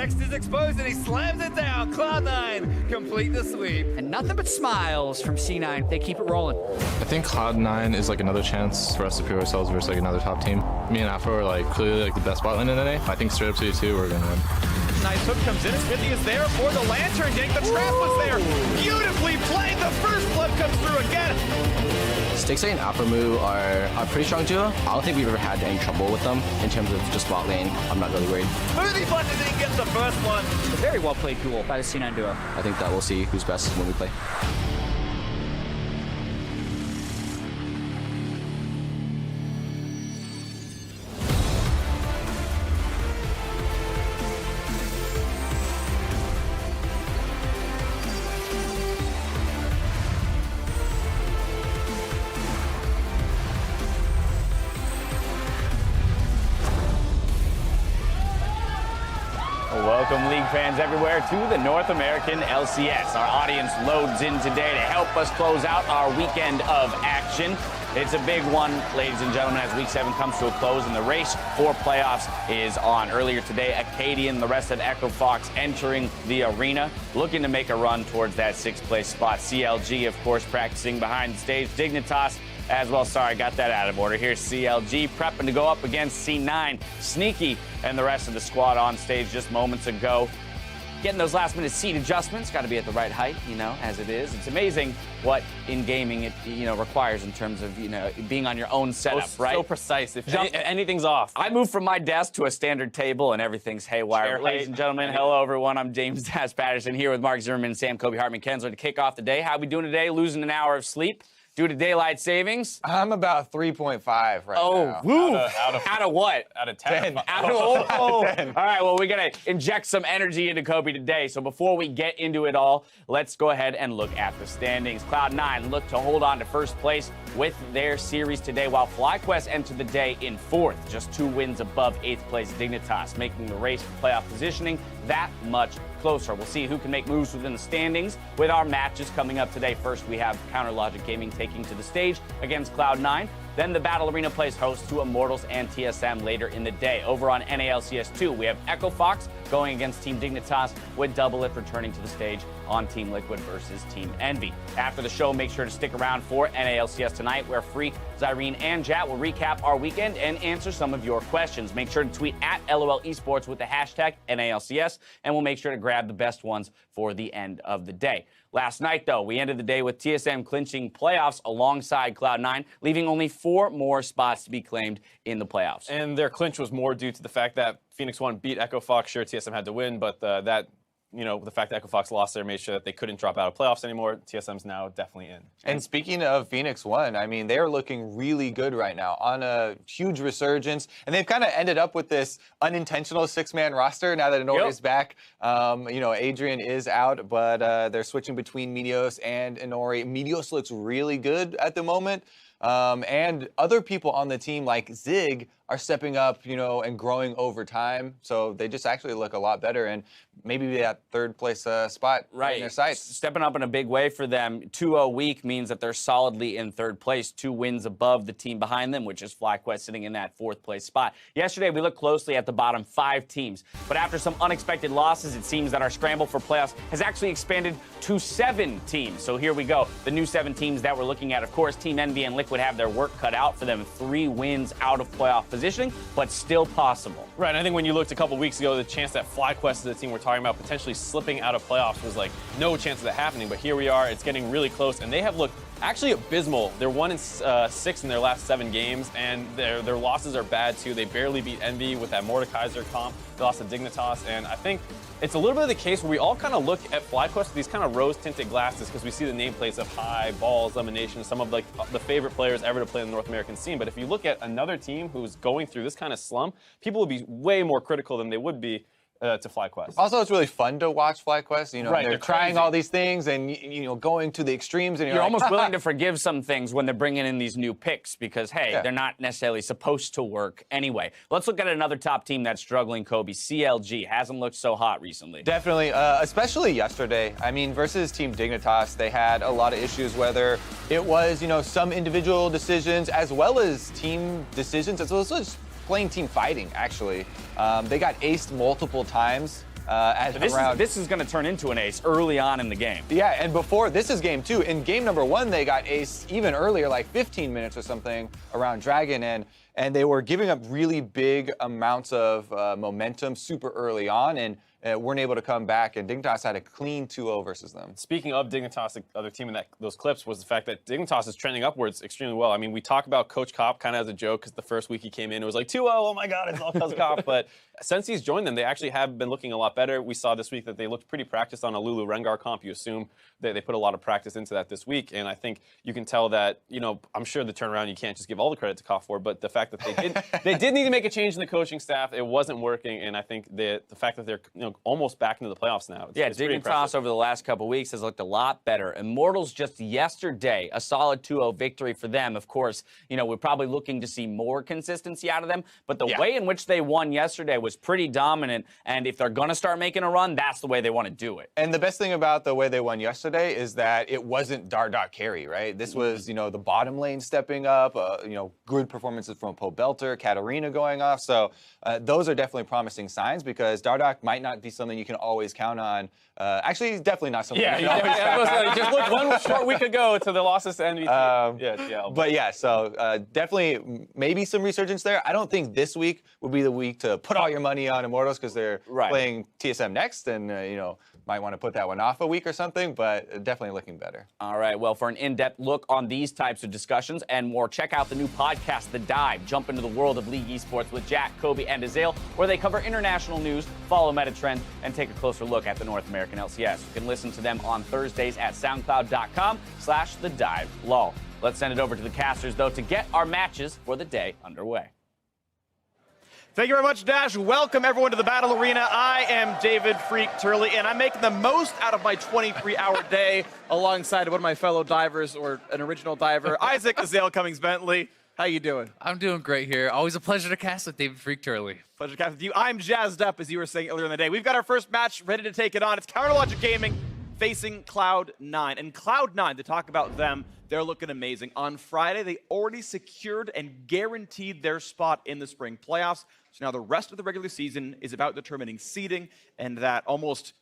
Next is exposed and he slams it down. Cloud9 complete the sweep. And nothing but smiles from C9. They keep it rolling. I think Cloud9 is like another chance for us to prove ourselves versus like another top team. Me and Afro are like clearly like the best bot lane in the day. I think straight up to you two, we're gonna win. Nice hook comes in. Smithy is there for the lantern gank. The trap was there. Beautifully played. The first blood comes through again. Stixxay and Aphromoo are a pretty strong duo. I don't think we've ever had any trouble with them in terms of just bot lane. I'm not really worried. Smoothie Button didn't get the first one. A very well played duel by the C9 duo. I think that we'll see who's best when we play. Welcome, League fans everywhere, to the North American LCS. Our audience loads in today to help us close out our weekend of action. It's a big one, ladies and gentlemen, as Week 7 comes to a close and the race for playoffs is on. Earlier today, Acadian, the rest of Echo Fox entering the arena, looking to make a run towards that 6th place spot. CLG, of course, practicing behind the stage. Dignitas as well. Sorry, I got that out of order. Here's CLG prepping to go up against C9. Sneaky and the rest of the squad on stage just moments ago. Getting those last-minute seat adjustments, got to be at the right height, as it is. It's amazing what in gaming it, requires in terms of, being on your own setup, right? So precise. If anything's off. I moved from my desk to a standard table and everything's haywire. Ladies and gentlemen, hello everyone. I'm James Daz Patterson here with Mark Zimmerman and Sam Kobe Hartman Kensler to kick off the day. How we doing today? Losing an hour of sleep due to daylight savings? I'm about 3.5 right now. Oh, woo! Out of what? Out of 10. Out of 10. All right, well, we're going to inject some energy into Kobe today. So before we get into it all, let's go ahead and look at the standings. Cloud9 look to hold on to first place with their series today, while FlyQuest entered the day in 4th, just 2 wins above 8th place Dignitas, making the race for playoff positioning that much closer. We'll see who can make moves within the standings with our matches coming up today. First, we have Counter Logic Gaming taking to the stage against Cloud9. Then the Battle Arena plays host to Immortals and TSM later in the day. Over on NALCS 2, we have Echo Fox going against Team Dignitas, with Double It returning to the stage on Team Liquid versus Team Envy. After the show, make sure to stick around for NALCS tonight, where Freak, Zyrene, and Jat will recap our weekend and answer some of your questions. Make sure to tweet at LOL Esports with the hashtag NALCS, and we'll make sure to grab the best ones for the end of the day. Last night, though, we ended the day with TSM clinching playoffs alongside Cloud9, leaving only 4 more spots to be claimed in the playoffs. And their clinch was more due to the fact that Phoenix 1 beat Echo Fox. Sure, TSM had to win, but the fact that Echo Fox lost there made sure that they couldn't drop out of playoffs anymore. TSM's now definitely in. And speaking of Phoenix 1, I mean, they're looking really good right now on a huge resurgence. And they've kind of ended up with this unintentional 6-man roster now that Inori's back. Adrian is out, but they're switching between Meteos and Inori. Meteos looks really good at the moment. And other people on the team like Zig are stepping up, and growing over time. So they just actually look a lot better, and maybe that 3rd place spot in their sights. Stepping up in a big way for them. 2-0 week means that they're solidly in 3rd place, 2 wins above the team behind them, which is FlyQuest sitting in that 4th place spot. Yesterday, we looked closely at the bottom 5 teams, but after some unexpected losses, it seems that our scramble for playoffs has actually expanded to 7 teams. So here we go. The new 7 teams that we're looking at, of course, Team Envy and Liquid have their work cut out for them. 3 wins out of playoff positioning, but still possible. Right, and I think when you looked a couple weeks ago, the chance that FlyQuest is the team we're talking about potentially slipping out of playoffs was like no chance of that happening, but here we are. It's getting really close, and they have looked actually abysmal. They're 1-6 in their last 7 games, and their losses are bad too. They barely beat Envy with that Mordekaiser comp. They lost to Dignitas, and I think it's a little bit of the case where we all kind of look at FlyQuest with these kind of rose-tinted glasses because we see the nameplates of High, Balls, Elimination, some of like the favorite players ever to play in the North American scene. But if you look at another team who's going through this kind of slump, people would be way more critical than they would be to FlyQuest. Also, it's really fun to watch FlyQuest. They're trying all these things and going to the extremes. And you're almost willing to forgive some things when they're bringing in these new picks because, hey, they're not necessarily supposed to work anyway. Let's look at another top team that's struggling, Kobe. CLG hasn't looked so hot recently. Definitely, especially yesterday. I mean, versus Team Dignitas, they had a lot of issues, whether it was, some individual decisions as well as team decisions, as well as just plain team fighting, actually. They got aced multiple times at around. This is going to turn into an ace early on in the game. Yeah, and before, this is game 2. In game number 1, they got ace even earlier, like 15 minutes or something around Dragon, and they were giving up really big amounts of momentum super early on, and weren't able to come back, and Dignitas had a clean 2-0 versus them. Speaking of Dignitas, the other team in those clips was the fact that Dignitas is trending upwards extremely well. I mean, we talk about Coach Kopp kind of as a joke because the first week he came in, it was like 2-0, oh my God, it's all Coach Kopp. But since he's joined them, they actually have been looking a lot better. We saw this week that they looked pretty practiced on a Lulu Rengar comp. You assume that they put a lot of practice into that this week, and I think you can tell that, I'm sure the turnaround, you can't just give all the credit to Kopp for, but the fact that they did need to make a change in the coaching staff, it wasn't working, and I think the fact that they're almost back into the playoffs now. It's Dignitas over the last couple weeks has looked a lot better. Immortals just yesterday, a solid 2-0 victory for them. Of course, we're probably looking to see more consistency out of them, but the way in which they won yesterday was pretty dominant, and if they're going to start making a run, that's the way they want to do it. And the best thing about the way they won yesterday is that it wasn't Dardoch carry, right? This was, the bottom lane stepping up, good performances from Poe Belter, Katarina going off. So those are definitely promising signs because Dardoch might not be something you can always count on. Actually, he's definitely not something. Yeah, he just looked one short week ago to the losses to NVT. But yeah, so definitely maybe some resurgence there. I don't think this week would be the week to put all your money on Immortals because they're playing TSM next, and might want to put that one off a week or something, but definitely looking better. All right, well, for an in-depth look on these types of discussions and more, check out the new podcast, The Dive. Jump into the world of League Esports with Jack, Kobe, and Azale, where they cover international news, follow meta trends, and take a closer look at the North American LCS. You can listen to them on Thursdays at soundcloud.com/thedivelol. Let's send it over to the casters, though, to get our matches for the day underway. Thank you very much, Dash. Welcome, everyone, to the Battle Arena. I am David Freak Turley, and I'm making the most out of my 23-hour day alongside one of my fellow divers, or an original diver, Isaac Azale Cummings-Bentley. How you doing? I'm doing great here. Always a pleasure to cast with David Freak Turley. Pleasure to cast with you. I'm jazzed up, as you were saying earlier in the day. We've got our first match ready to take it on. It's Counterlogic Gaming facing Cloud9. And Cloud9, to talk about them, they're looking amazing. On Friday, they already secured and guaranteed their spot in the spring playoffs. So now the rest of the regular season is about determining seeding and that almost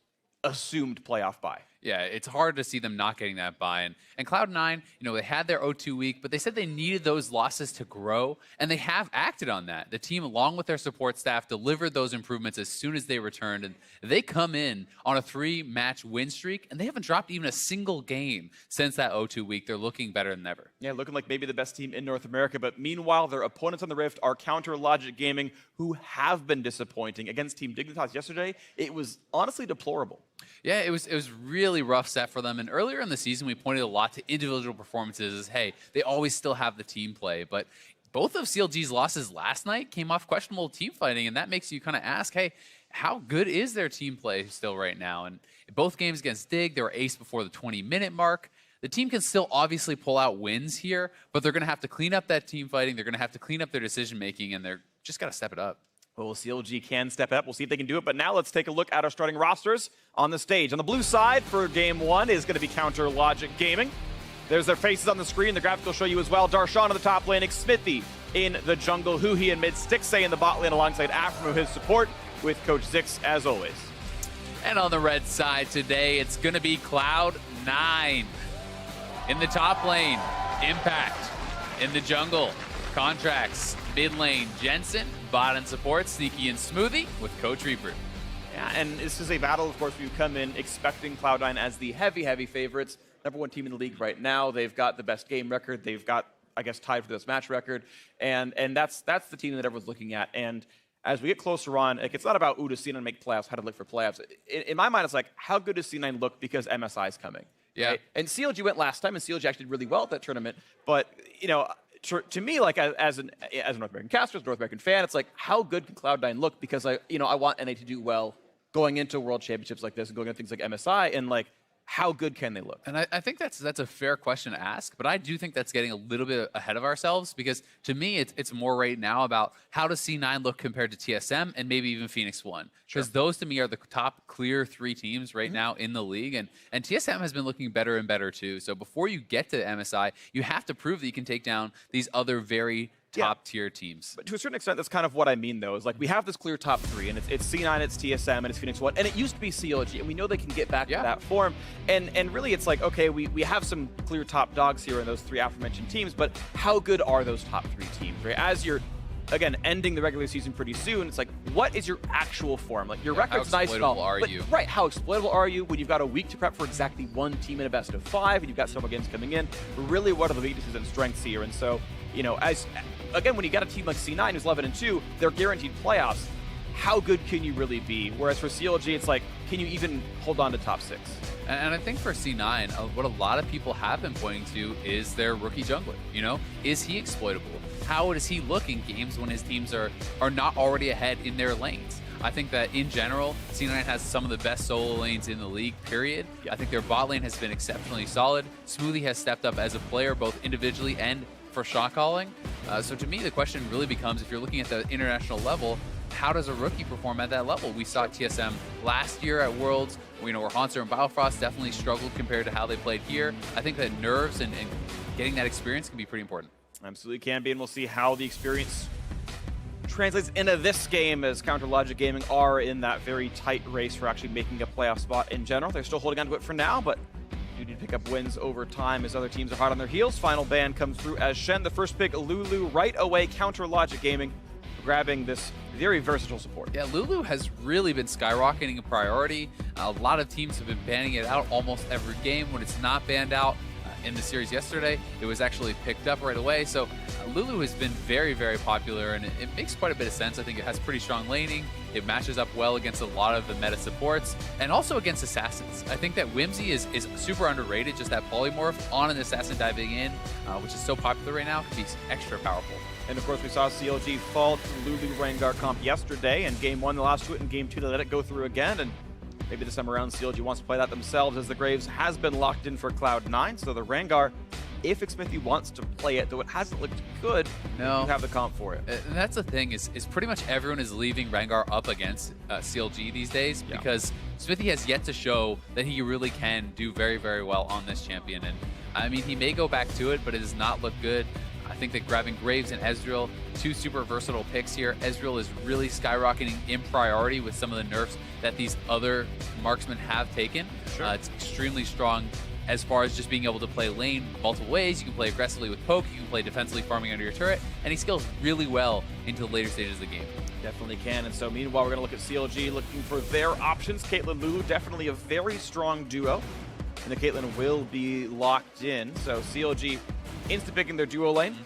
assumed playoff bye. Yeah, it's hard to see them not getting that bye. And Cloud9, they had their O2 week, but they said they needed those losses to grow, and they have acted on that. The team, along with their support staff, delivered those improvements as soon as they returned, and they come in on a 3-match win streak, and they haven't dropped even a single game since that O2 week. They're looking better than ever. Yeah, looking like maybe the best team in North America, but meanwhile, their opponents on the Rift are Counterlogic Gaming, who have been disappointing. Against Team Dignitas yesterday, it was honestly deplorable. Yeah, it was really rough set for them. And earlier in the season, we pointed a lot to individual performances as, hey, they always still have the team play. But both of CLG's losses last night came off questionable team fighting, and that makes you kind of ask, hey, how good is their team play still right now? And both games against Dig, they were ace before the 20-minute mark. The team can still obviously pull out wins here, but they're going to have to clean up that team fighting. They're going to have to clean up their decision-making, and they're just got to step it up. Well, CLG can step up. We'll see if they can do it. But now let's take a look at our starting rosters on the stage. On the blue side for game 1 is going to be Counterlogic Gaming. There's their faces on the screen. The graphics will show you as well. Darshan on the top lane, Smithy in the jungle, Huhi in mid, Stixay in the bot lane alongside Aframu, his support, with Coach Zix as always. And on the red side today, it's going to be Cloud9. In the top lane, Impact. In the jungle, Contracts. Mid lane, Jensen. Bot and support, Sneaky and Smoothie with Coach Reaper. Yeah, and this is a battle, of course, we come in expecting Cloud9 as the heavy favorites. #1 team in the league right now. They've got the best game record. They've got, I guess, tied for this match record. And that's the team that everyone's looking at. And as we get closer on, it's not about, does C9 make playoffs, how to look for playoffs. In my mind, it's like, how good does C9 look because MSI is coming? Yeah. Right? And CLG went last time, and CLG actually did really well at that tournament. But, to me, like as a North American caster, as a North American fan, it's like, how good can Cloud9 look? Because I want NA to do well going into World Championships like this and going into things like MSI, and like, how good can they look? And I think that's a fair question to ask, but I do think that's getting a little bit ahead of ourselves because to me, it's more right now about how does C9 look compared to TSM and maybe even Phoenix One. Because those to me are the top clear 3 teams right now in the league, and TSM has been looking better and better too. So before you get to MSI, you have to prove that you can take down these other very top-tier teams. But to a certain extent, that's kind of what I mean, though, is like we have this clear top 3, and it's C9, it's TSM, and it's Phoenix 1, and it used to be CLG, and we know they can get back to that form. And really, it's like, okay, we have some clear top dogs here in those 3 aforementioned teams, but how good are those top 3 teams, right? As you're, again, ending the regular season pretty soon, it's like, what is your actual form? Like, your record's nice and all, how exploitable are but, you? Right, how exploitable are you when you've got a week to prep for exactly 1 team in a best of 5, and you've got several games coming in? Really, what are the weaknesses and strengths here? And so, you know, again, when you got a team like C9 who's 11-2, they're guaranteed playoffs. How good can you really be? Whereas for CLG, it's like, can you even hold on to top 6? And I think for C9, what a lot of people have been pointing to is their rookie jungler. You know, is he exploitable? How does he look in games when his teams are not already ahead in their lanes? I think that in general, C9 has some of the best solo lanes in the league, period. I think their bot lane has been exceptionally solid. Smoothie has stepped up as a player, both individually and for shot calling. So to me, the question really becomes, if you're looking at the international level, how does a rookie perform at that level? We saw TSM last year at Worlds, you know, where Hanser and Biofrost definitely struggled compared to how they played here. I think that nerves and getting that experience can be pretty important. Absolutely can be, and we'll see how the experience translates into this game, as Counter Logic Gaming are in that very tight race for actually making a playoff spot in general. They're still holding on to it for now, but do need to pick up wins over time as other teams are hot on their heels. Final ban comes through as Shen, the first pick, Lulu, right away. Counter Logic Gaming grabbing this very versatile support. Yeah, Lulu has really been skyrocketing in priority. A lot of teams have been banning it out almost every game. When it's not banned out, in the series yesterday, it was actually picked up right away. So Lulu has been very, very popular, and it makes quite a bit of sense. I think it has pretty strong laning. It matches up well against a lot of the meta supports, and also against assassins. I think that Whimsy is super underrated. Just that polymorph on an assassin diving in, which is so popular right now, can be extra powerful. And of course, we saw CLG fall to Lulu Rengar comp yesterday, and game 1 they lost to it, in game 2 they let it go through again, and maybe this time around CLG wants to play that themselves, as the Graves has been locked in for Cloud9. So the Rengar, if Xmithie wants to play it, though it hasn't looked good, you have the comp for it. And that's the thing, is pretty much everyone is leaving Rengar up against CLG these days, because Xmithie has yet to show that he really can do very, very well on this champion. And I mean, he may go back to it, but it does not look good. I think that grabbing Graves and Ezreal, 2 super versatile picks here. Ezreal is really skyrocketing in priority with some of the nerfs that these other marksmen have taken. It's extremely strong as far as just being able to play lane multiple ways. You can play aggressively with poke, you can play defensively farming under your turret, and he scales really well into the later stages of the game. Definitely can. And so meanwhile, we're going to look at CLG looking for their options. Caitlyn, Lulu, definitely a very strong duo, and the Caitlyn will be locked in. So CLG insta-picking their duo lane,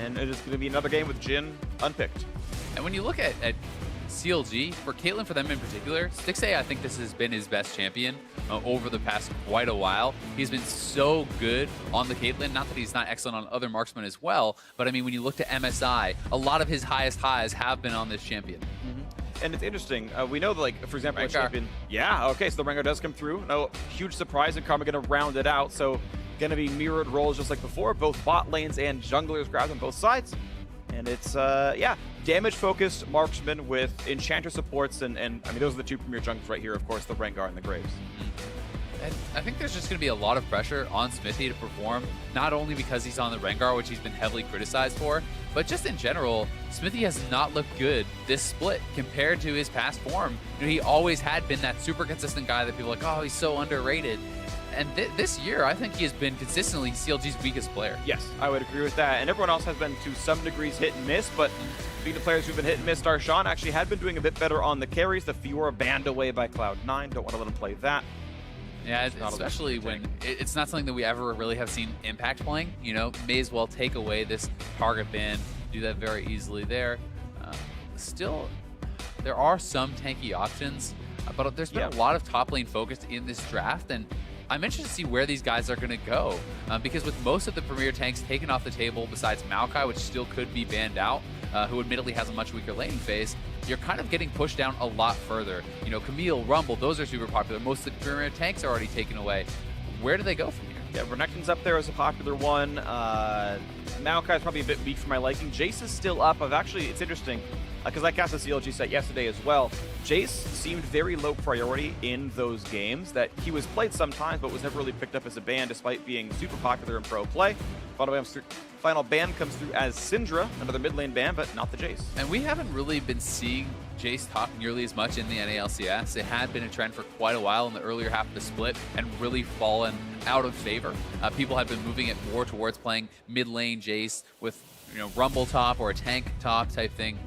and it is going to be another game with Jhin unpicked. And when you look at CLG, for Caitlyn, for them in particular, Stixxay, I think this has been his best champion over the past quite a while. He's been so good on the Caitlyn, not that he's not excellent on other marksmen as well, but I mean, when you look to MSI, a lot of his highest highs have been on this champion. And it's interesting. We know that, like, for example, a champion. Yeah, okay, so the Rengar does come through. No huge surprise, and Karma going to round it out. So going to be mirrored roles just like before, both bot lanes and junglers grabbed on both sides. And it's, damage-focused marksman with enchanter supports, and I mean, those are the 2 premier junglers right here, of course, the Rengar and the Graves. And I think there's just going to be a lot of pressure on Xmithie to perform, not only because he's on the Rengar, which he's been heavily criticized for, but just in general, Xmithie has not looked good this split compared to his past form. You know, he always had been that super consistent guy that people are like, oh, he's so underrated. And this year, I think he has been consistently CLG's weakest player. Yes, I would agree with that. And everyone else has been, to some degrees, hit and miss. But being the players who've been hit and miss, Darshan actually had been doing a bit better on the carries. The Fiora banned away by Cloud9. Don't want to let him play that. Yeah, especially when it's not something that we ever really have seen Impact playing. You know, may as well take away this target ban, do that very easily there. Still, there are some tanky options, but there's been a lot of top lane focused in this draft, and I'm interested to see where these guys are going to go, because with most of the premier tanks taken off the table, besides Maokai, which still could be banned out, who admittedly has a much weaker laning phase, you're kind of getting pushed down a lot further. You know, Camille, Rumble, those are super popular. Most of the premier tanks are already taken away. Where do they go from here? Yeah, Renekton's up there as a popular one. Maokai's probably a bit weak for my liking. Jace is still up. It's interesting, because I cast a CLG set yesterday as well. Jace seemed very low priority in those games, that he was played sometimes, but was never really picked up as a ban, despite being super popular in pro play. Final ban comes through as Syndra, another mid lane ban, but not the Jace. And we haven't really been seeing Jace talk nearly as much in the NALCS. It had been a trend for quite a while in the earlier half of the split and really fallen out of favor. People have been moving it more towards playing mid lane Jace with Rumble top or a tank top type thing.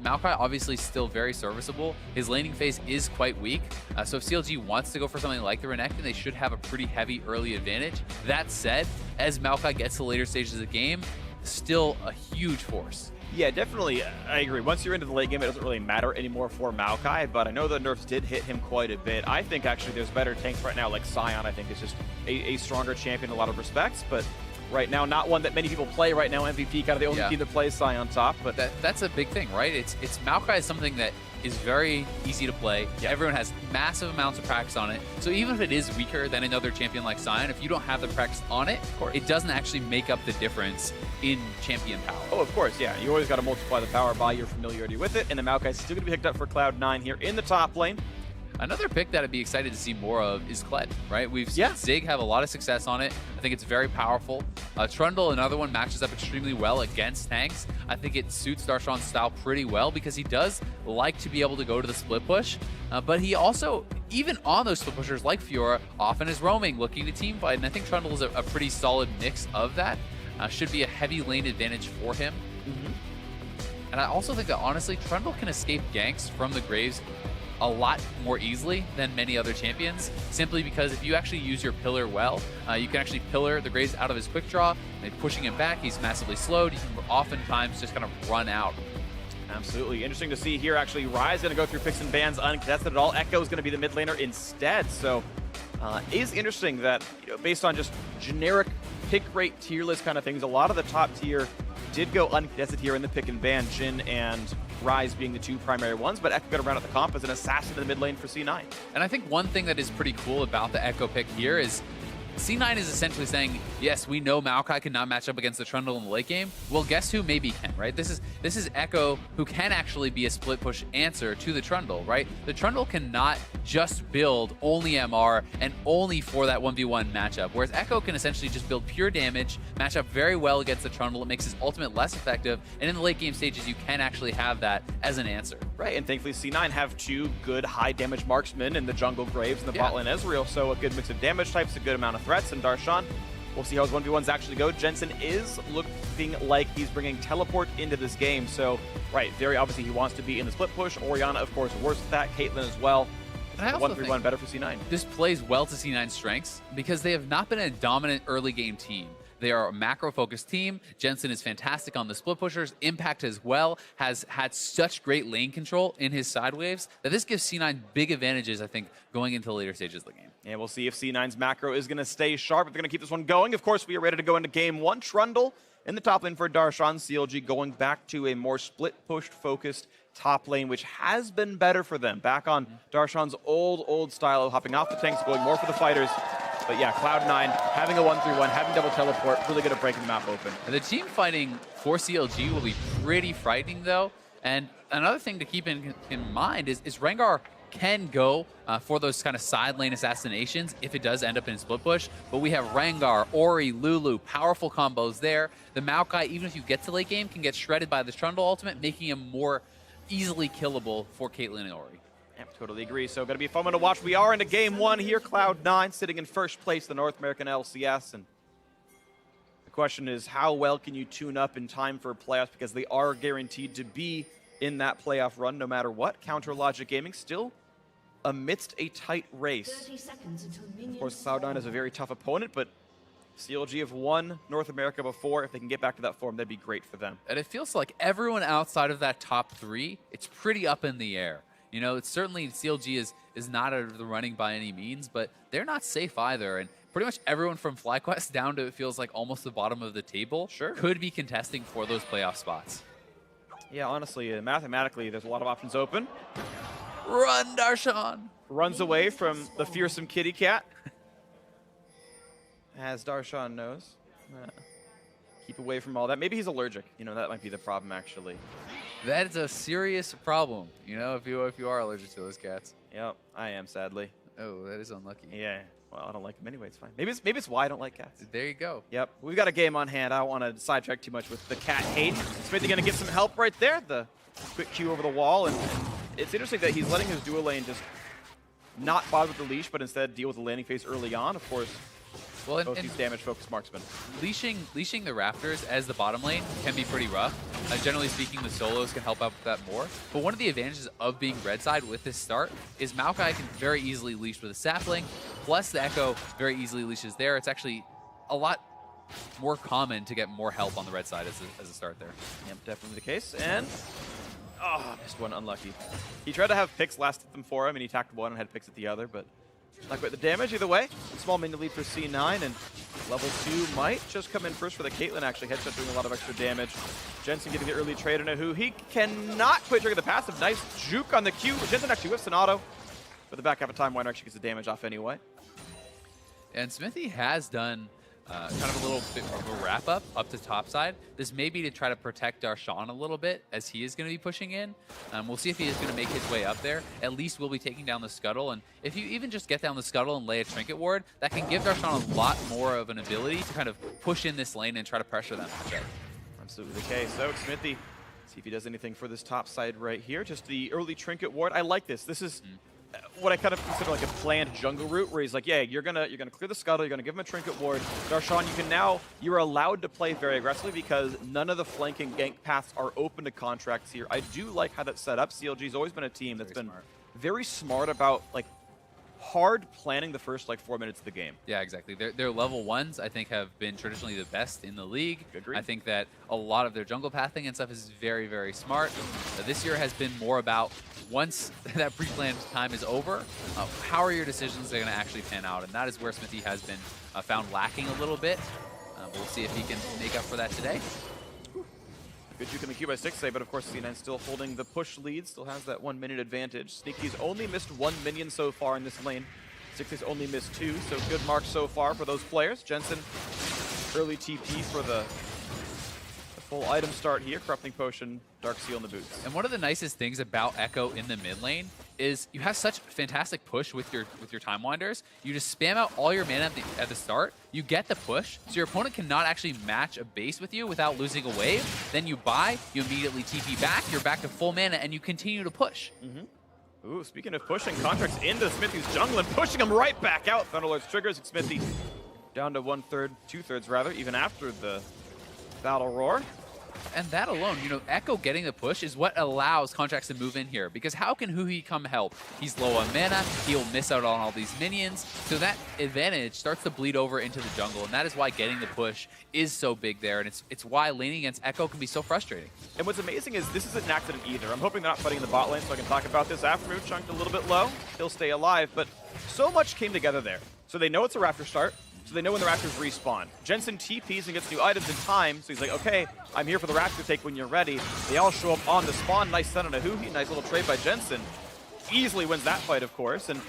Maokai obviously still very serviceable. His laning phase is quite weak, so if CLG wants to go for something like the Renekton, they should have a pretty heavy early advantage. That said, as Maokai gets to later stages of the game, still a huge force. Yeah, definitely, I agree. Once you're into the late game, it doesn't really matter anymore for Maokai, but I know the nerfs did hit him quite a bit. I think actually there's better tanks right now, like Sion, I think is just a stronger champion in a lot of respects, but right now, not one that many people play right now. MVP, kind of the only team that plays Sion top. But that's a big thing, right? It's Maokai is something that is very easy to play. Everyone has massive amounts of practice on it. So even if it is weaker than another champion like Sion, if you don't have the practice on it, it doesn't actually make up the difference in champion power. Oh, of course, yeah. You always got to multiply the power by your familiarity with it. And the Maokai is still going to be picked up for Cloud9 here in the top lane. Another pick that I'd be excited to see more of is Kled, right? We've seen Zig have a lot of success on it. I think it's very powerful. Trundle, another one, matches up extremely well against tanks. I think it suits Darshan's style pretty well because he does like to be able to go to the split push, but he also, even on those split pushers like Fiora, often is roaming, looking to team fight, and I think Trundle is a pretty solid mix of that. Should be a heavy lane advantage for him. And I also think that, honestly, Trundle can escape ganks from the Graves a lot more easily than many other champions, simply because if you actually use your pillar well, you can actually pillar the Graves out of his quick draw, and pushing him back, he's massively slowed. You can oftentimes just kind of run out. Absolutely. Interesting to see here, actually. Ryze going to go through picks and bans uncontested at all. Echo is going to be the mid laner instead, so is interesting that, based on just generic pick rate tier list kind of things, a lot of the top tier did go uncontested here in the pick and ban, Jhin and Ryze being the two primary ones, but Echo got around at the comp as an assassin in the mid lane for C9. And I think one thing that is pretty cool about the Echo pick here is C9 is essentially saying, yes, we know Maokai cannot match up against the Trundle in the late game. Well, guess who maybe can, right? This is Echo, who can actually be a split push answer to the Trundle, right? The Trundle cannot just build only MR and only for that 1v1 matchup, whereas Echo can essentially just build pure damage, match up very well against the Trundle. It makes his ultimate less effective, and in the late game stages, you can actually have that as an answer. Right, and thankfully C9 have two good high damage marksmen in the jungle Graves and the bot lane Ezreal, so a good mix of damage types, a good amount of threats, and Darshan, we'll see how his 1v1s actually go. Jensen is looking like he's bringing teleport into this game, so very obviously he wants to be in the split push. Orianna, of course, worse at that. Caitlyn as well. And I also 1v1 better for C9. This plays well to C9's strengths because they have not been a dominant early game team. They are a macro-focused team. Jensen is fantastic on the split pushers. Impact as well has had such great lane control in his side waves that this gives C9 big advantages, I think, going into the later stages of the game. And we'll see if C9's macro is going to stay sharp, if they're going to keep this one going. Of course, we are ready to go into game one. Trundle in the top lane for Darshan. CLG going back to a more split-pushed focused top lane, which has been better for them. Back on Darshan's old style of hopping off the tanks, going more for the fighters. But yeah, Cloud9 having a 1-3-1, having double teleport, really good at breaking the map open. And the team fighting for CLG will be pretty frightening, though. And another thing to keep in mind is Rengar can go for those kind of side lane assassinations if it does end up in split push. But we have Rengar, Ori, Lulu, powerful combos there. The Maokai, even if you get to late game, can get shredded by the Trundle ultimate, making him more easily killable for Caitlyn and Ori. Yep, totally agree. So going to be a fun one to watch. We are into game one here. Cloud9 sitting in first place, the North American LCS. And the question is, how well can you tune up in time for playoffs? Because they are guaranteed to be in that playoff run no matter what. Counter Logic Gaming still amidst a tight race. Of course, Cloud9 is a very tough opponent, but CLG have won North America before. If they can get back to that form, that'd be great for them. And it feels like everyone outside of that top three, it's pretty up in the air. You know, it's certainly CLG is not out of the running by any means, but they're not safe either. And pretty much everyone from FlyQuest down to, it feels like, almost the bottom of the table could be contesting for those playoff spots. Yeah, honestly, mathematically, there's a lot of options open. Run, Darshan! Runs away from the fearsome kitty cat. As Darshan knows. Keep away from all that. Maybe he's allergic. You know, that might be the problem, actually. That is a serious problem, you know, if you are allergic to those cats. Yep, I am, sadly. Oh, that is unlucky. Yeah. Well, I don't like him anyway. It's fine. Maybe it's why I don't like cats. There you go. Yep. We've got a game on hand. I don't want to sidetrack too much with the cat hate. Smithy going to get some help right there. The quick Q over the wall. And it's interesting that he's letting his dual lane just not bother with the leash, but instead deal with the landing phase early on. Of course, Well, both these damage-focused marksmen. leashing the Raptors as the bottom lane can be pretty rough. Generally speaking, the solos can help out with that more. But one of the advantages of being red side with this start is Maokai can very easily leash with a sapling, plus the Echo very easily leashes there. It's actually a lot more common to get more help on the red side as a start there. Yep, definitely the case. And oh, missed one, unlucky. He tried to have picks last at them for him, and he tacked one and had picks at the other, but not quite the damage either way. Small minion lead for C9, and level 2 might just come in first for the Caitlyn, actually. Headshot doing a lot of extra damage. Jensen getting the early trade on a who. He cannot quite trigger the passive. Nice juke on the Q. Jensen actually whiffs an auto, but the back half of time, Weiner actually gets the damage off anyway. And Smithy has done kind of a little bit of a wrap-up up to top side. This may be to try to protect Darshan a little bit as he is going to be pushing in. We'll see if he is going to make his way up there. At least we'll be taking down the Scuttle. And if you even just get down the Scuttle and lay a Trinket Ward, that can give Darshan a lot more of an ability to kind of push in this lane and try to pressure them. Absolutely the case. So Smithy, see if he does anything for this top side right here. Just the early Trinket Ward. I like this. This is what I kind of consider like a planned jungle route, where he's like, yeah, you're gonna clear the Scuttle, you're gonna give him a Trinket Ward. Darshan, you're allowed to play very aggressively because none of the flanking gank paths are open to contracts here. I do like how that's set up. CLG's always been a team that's been very smart about like hard planning the first like 4 minutes of the game. Yeah, exactly. Their level 1s, I think, have been traditionally the best in the league. Agreed. I think that a lot of their jungle pathing and stuff is very, very smart. This year has been more about once that pre-planned time is over, how are your decisions going to actually pan out? And that is where Smithy has been found lacking a little bit. We'll see if he can make up for that today. Good juke in the Q by 6 but of course C9 still holding the push lead, still has that 1 minute advantage. Sneaky's only missed 1 minion so far in this lane. 6's only missed 2, so good marks so far for those players. Jensen, early TP for the full item start here. Corrupting Potion, Dark Seal in the boots. And one of the nicest things about Echo in the mid lane is you have such fantastic push with your Time Winders. You just spam out all your mana at the start. You get the push, so your opponent cannot actually match a base with you without losing a wave. Then you buy, you immediately TP back, you're back to full mana, and you continue to push. Ooh, speaking of pushing, Contract's into Smithy's jungle and pushing him right back out. Thunderlord's triggers, and Smithy down to 1/3, 2/3 rather, even after the Battle Roar. And that alone, Echo getting the push is what allows Contracts to move in here. Because how can Huhi come help? He's low on mana, he'll miss out on all these minions. So that advantage starts to bleed over into the jungle, and that is why getting the push is so big there. And it's why laning against Echo can be so frustrating. And what's amazing is this isn't an accident either. I'm hoping they're not fighting in the bot lane so I can talk about this. Aftermove chunked a little bit low, he'll stay alive, but so much came together there. So they know it's a Raptor start. So they know when the Raptors respawn. Jensen TPs and gets new items in time, so he's like, okay, I'm here for the Raptor take when you're ready. They all show up on the spawn. Nice stun on a Huhi, nice little trade by Jensen. Easily wins that fight, of course, and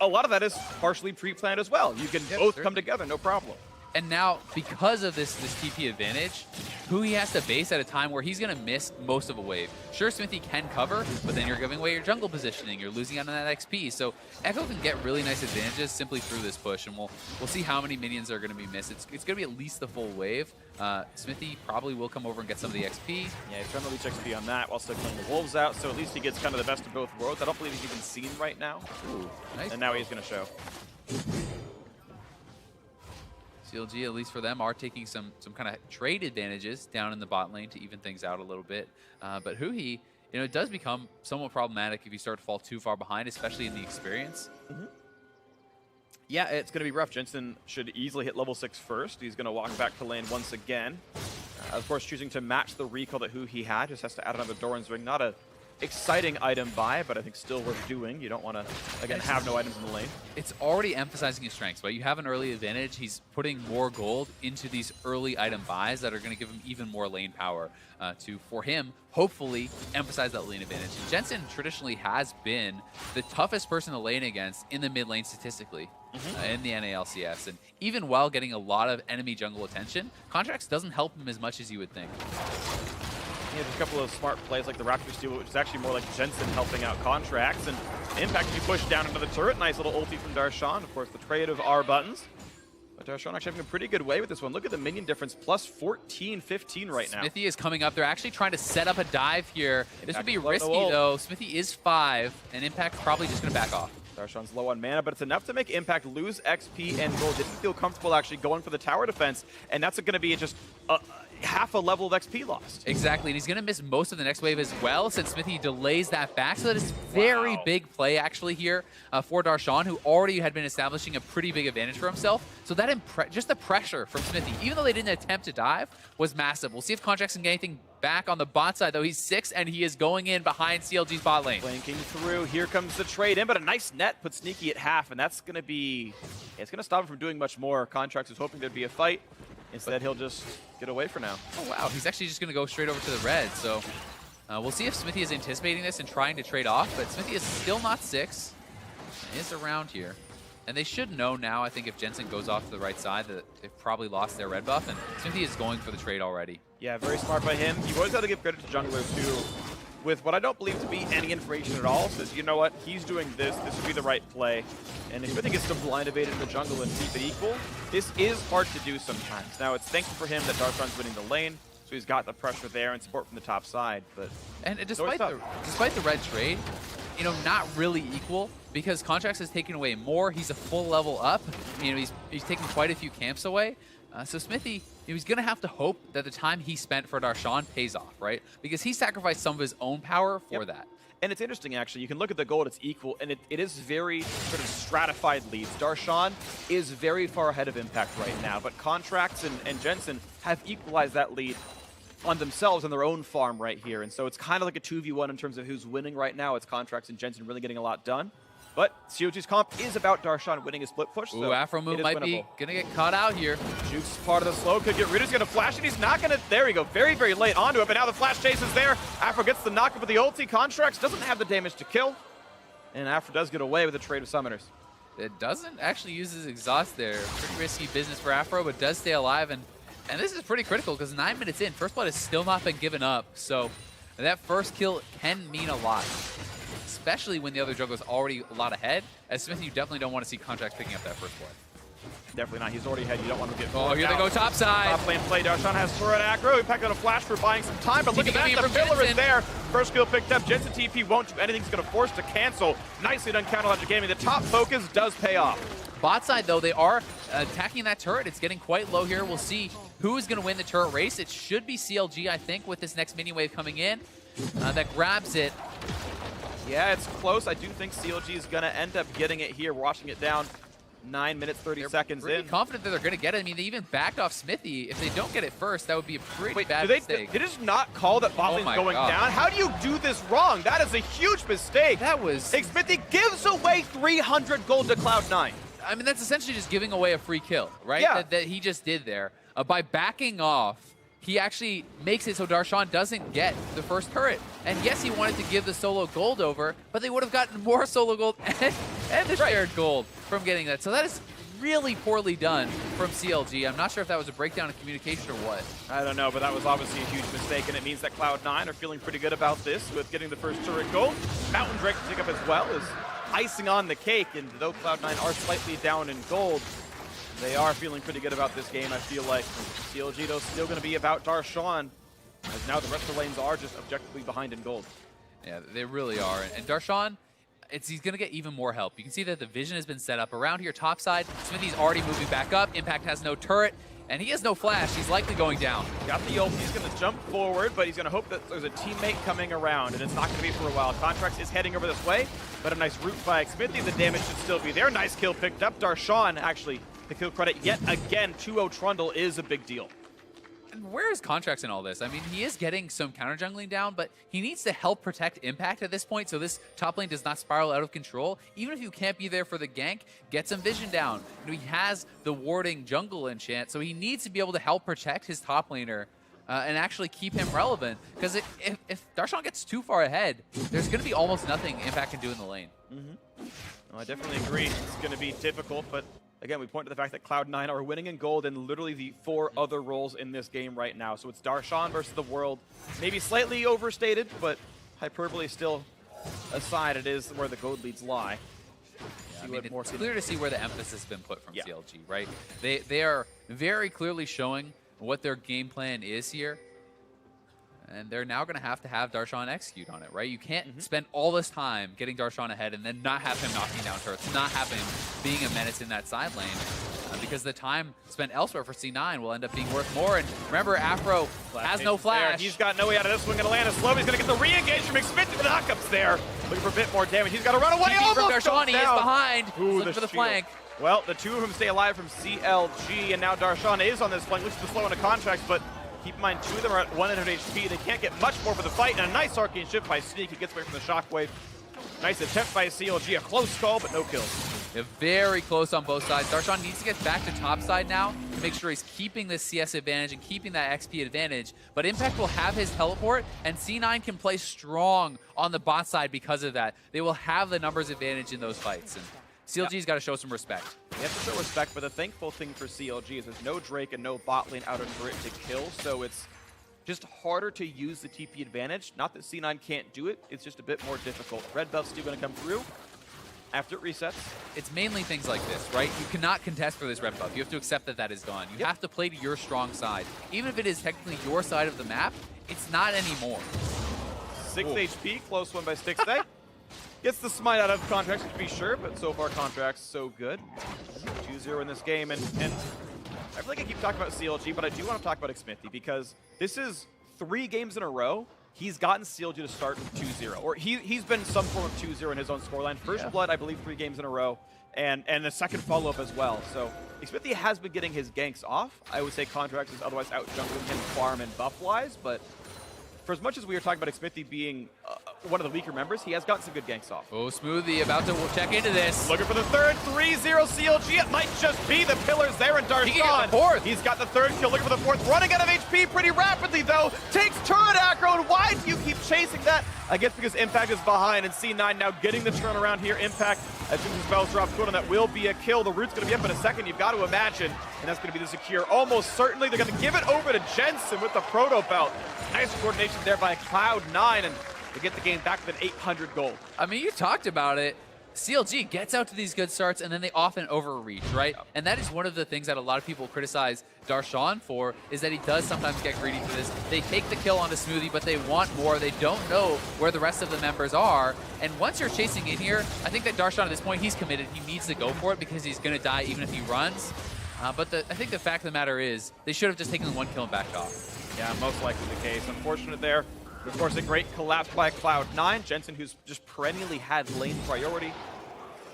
a lot of that is partially pre-planned as well. You can both come together, no problem. And now, because of this TP advantage, Huhi has to base at a time where he's going to miss most of a wave. Sure, Smithy can cover, but then you're giving away your jungle positioning. You're losing out on that XP. So Echo can get really nice advantages simply through this push, and we'll see how many minions are going to be missed. It's going to be at least the full wave. Smithy probably will come over and get some of the XP. Yeah, he's trying to reach XP on that while still playing the Wolves out, so at least he gets kind of the best of both worlds. I don't believe he's even seen right now. Ooh, nice. And now he's going to show. CLG, at least for them, are taking some kind of trade advantages down in the bot lane to even things out a little bit. But Huhi, it does become somewhat problematic if you start to fall too far behind, especially in the experience. Yeah, it's going to be rough. Jensen should easily hit level 6 first. He's going to walk back to lane once again. Of course, choosing to match the recall that Huhi had. Just has to add another Doran's Ring. Not a exciting item buy, but I think still worth doing. You don't want to, again, have no items in the lane. It's already emphasizing his strengths, but you have an early advantage. He's putting more gold into these early item buys that are going to give him even more lane power for him, hopefully, emphasize that lane advantage. And Jensen traditionally has been the toughest person to lane against in the mid lane statistically. In the LCS, and even while getting a lot of enemy jungle attention, Contracts doesn't help him as much as you would think. He has a couple of smart plays like the Raptor Steal, which is actually more like Jensen helping out Contracts. And Impact can be pushed down into the turret. Nice little ulti from Darshan. Of course, the trade of R buttons. But Darshan actually having a pretty good way with this one. Look at the minion difference, plus 14, 15 right now. Smithy is coming up. They're actually trying to set up a dive here. This would be risky, though. Smithy is 5, and Impact's probably just going to back off. Darshan's low on mana, but it's enough to make Impact lose XP and gold. Didn't feel comfortable actually going for the tower defense, and that's going to be just half a level of XP lost. Exactly, and he's going to miss most of the next wave as well since Smithy delays that back. So that is very big play actually here for Darshan, who already had been establishing a pretty big advantage for himself. So that just the pressure from Smithy, even though they didn't attempt to dive, was massive. We'll see if Contracts can get anything back on the bot side, though. He's 6, and he is going in behind CLG's bot lane. Flanking through. Here comes the trade in, but a nice net puts Sneaky at half, and that's going to be... It's going to stop him from doing much more. Contracts was hoping there'd be a fight. Instead, he'll just get away for now. Oh, wow. He's actually just going to go straight over to the red. So we'll see if Smithy is anticipating this and trying to trade off, but Smithy is still not 6. He is around here. And they should know now, I think, if Jensen goes off to the right side, that they've probably lost their red buff, and Smithy is going for the trade already. Yeah, very smart by him. You've always got to give credit to junglers, too, with what I don't believe to be any information at all. Says, you know what, he's doing this would be the right play. And if Smithy gets to blind evade in the jungle and keep it equal, this is hard to do sometimes. Now, it's thankful for him that Darshan's winning the lane, so he's got the pressure there and support from the top side. But despite the red trade, you know, not really equal, because Contracts has taken away more. He's a full level up. You know, he's taken quite a few camps away. So Smithy, he's going to have to hope that the time he spent for Darshan pays off, right? Because he sacrificed some of his own power for that. And it's interesting, actually. You can look at the gold, it's equal, and it is very sort of stratified leads. Darshan is very far ahead of Impact right now, but Contracts and Jensen have equalized that lead on themselves on their own farm right here. And so it's kind of like a 2v1 in terms of who's winning right now. It's Contracts and Jensen really getting a lot done. But COG's comp is about Darshan winning a split push. So Afro move might be going to get caught out here. Juke's part of the slow. Could get rid of. He's going to flash it. He's not going to. There we go. Very, very late onto it. But now the flash chase is there. Afro gets the knock up with the ulti. Contracts doesn't have the damage to kill. And Afro does get away with a trade of summoners. It doesn't actually use his exhaust there. Pretty risky business for Afro, but does stay alive. And this is pretty critical because 9 minutes in, First Blood has still not been given up. So that first kill can mean a lot, especially when the other jungler's already a lot ahead. As Smith, you definitely don't want to see Contracts picking up that First Blood. Definitely not. He's already ahead. You don't want to get. Oh, here they go top side. Top lane play. Darshan has turret aggro. He packed out a flash for buying some time, but look at that. The pillar is there. First kill picked up. Jensen TP won't do anything. He's going to force to cancel. Nicely done, Cloud9 Gaming. The top focus does pay off. Bot side, though, they are attacking that turret. It's getting quite low here. We'll see who is going to win the turret race. It should be CLG, I think, with this next mini wave coming in. That grabs it. Yeah, it's close. I do think CLG is going to end up getting it here, washing it down 9 minutes, 30 seconds in. Confident that they're going to get it. I mean, they even backed off Smithy. If they don't get it first, that would be a pretty bad mistake. Did it just not call that bot lane's going down? How do you do this wrong? That is a huge mistake. That was... Smithy gives away 300 gold to Cloud9. I mean, that's essentially just giving away a free kill, right? Yeah. That he just did there. By backing off, he actually makes it so Darshan doesn't get the first turret. And yes, he wanted to give the solo gold over, but they would have gotten more solo gold and the shared gold from getting that. So that is really poorly done from CLG. I'm not sure if that was a breakdown in communication or what. I don't know, but that was obviously a huge mistake, and it means that Cloud9 are feeling pretty good about this with getting the first turret gold. Mountain Drake to pick up as well is icing on the cake, and though Cloud9 are slightly down in gold, they are feeling pretty good about this game, I feel like. CLG, though, still going to be about Darshan, as now the rest of the lanes are just objectively behind in gold. Yeah, they really are. And Darshan, he's going to get even more help. You can see that the vision has been set up around here, top side. Smithy's already moving back up. Impact has no turret, and he has no flash. He's likely going down. Got the ult. He's going to jump forward, but he's going to hope that there's a teammate coming around, and it's not going to be for a while. Contracts is heading over this way, but a nice root by Smithy. The damage should still be there. Nice kill picked up. Darshan, actually, the kill credit yet again. 2-0 Trundle is a big deal. And where is Contracts in all this? I mean, he is getting some counter jungling down, but he needs to help protect Impact at this point so this top lane does not spiral out of control. Even if you can't be there for the gank, get some vision down. You know, he has the warding jungle enchant, so he needs to be able to help protect his top laner and actually keep him relevant. Because if Darshan gets too far ahead, there's going to be almost nothing Impact can do in the lane. Well, I definitely agree. It's going to be difficult, but Again, we point to the fact that Cloud9 are winning in gold in literally the 4 other roles in this game right now. So it's Darshan versus the world. Maybe slightly overstated, but hyperbole still aside, it is where the gold leads lie. I mean, it's clear to see where the emphasis has been put from CLG, right? They are very clearly showing what their game plan is here. And they're now going to have Darshan execute on it, right? You can't spend all this time getting Darshan ahead and then not have him knocking down turrets, not have him being a menace in that side lane, because the time spent elsewhere for C9 will end up being worth more. And remember, Afro has no flash. There. He's got no way out of this one. Going to land a slow. He's going to get the re-engage from Xmithie. The knockups there. Looking for a bit more damage. He's got to run away. From Darshan, he is behind. Ooh, looking for the flank. Well, the two of them stay alive from CLG, and now Darshan is on this flank. Looks to slow into contracts, but keep in mind, 2 of them are at 100 HP. They can't get much more for the fight, and a nice arcane shift by Sneak. He gets away from the shockwave. Nice attempt by CLG. A close call, but no kills. They're very close on both sides. Darshan needs to get back to top side now to make sure he's keeping this CS advantage and keeping that XP advantage. But Impact will have his teleport, and C9 can play strong on the bot side because of that. They will have the numbers advantage in those fights. And CLG's got to show some respect. They have to show respect, but the thankful thing for CLG is there's no Drake and no bot lane outer turret to kill, so it's just harder to use the TP advantage. Not that C9 can't do it, it's just a bit more difficult. Red buff's still going to come through after it resets. It's mainly things like this, right? You cannot contest for this red buff. You have to accept that that is gone. You have to play to your strong side. Even if it is technically your side of the map, it's not anymore. 6 HP, close one by Stixday. Gets the smite out of Contracts, to be sure, but so far Contracts so good. 2-0 in this game, and I feel like I keep talking about CLG, but I do want to talk about Xmithie, because this is 3 games in a row he's gotten CLG to start with 2-0, or he's been some form of 2-0 in his own scoreline. First Blood, I believe, 3 games in a row, and the second follow-up as well. So Xmithie has been getting his ganks off. I would say Contracts is otherwise out-jungling him farm and buff-wise, but for as much as we were talking about Xmithie being one of the weaker members, he has gotten some good ganks off. Oh, Smoothie about to check into this. Looking for the third, 3-0 CLG. It might just be the pillars there, and Darshan. He can get the fourth. He's got the third kill, looking for the fourth. Running out of HP pretty rapidly, though. Takes turret aggro, and why do you keep chasing that? I guess because Impact is behind, and C9 now getting the turnaround here. Impact, as soon as his spells drop good on that, will be a kill. The root's going to be up in a second, you've got to imagine, and that's going to be the secure. Almost certainly, they're going to give it over to Jensen with the proto belt. Nice coordination there by Cloud9, and they get the game back with an 800 gold. I mean, you talked about it. CLG gets out to these good starts, and then they often overreach, right? And that is one of the things that a lot of people criticize Darshan for, is that he does sometimes get greedy for this. They take the kill onto Smoothie, but they want more. They don't know where the rest of the members are. And once you're chasing in here, I think that Darshan at this point, he's committed. He needs to go for it because he's going to die even if he runs. But I think the fact of the matter is, they should have just taken the 1 kill and backed off. Yeah, most likely the case. Unfortunate there. Of course, a great collapse by Cloud9. Jensen, who's just perennially had lane priority,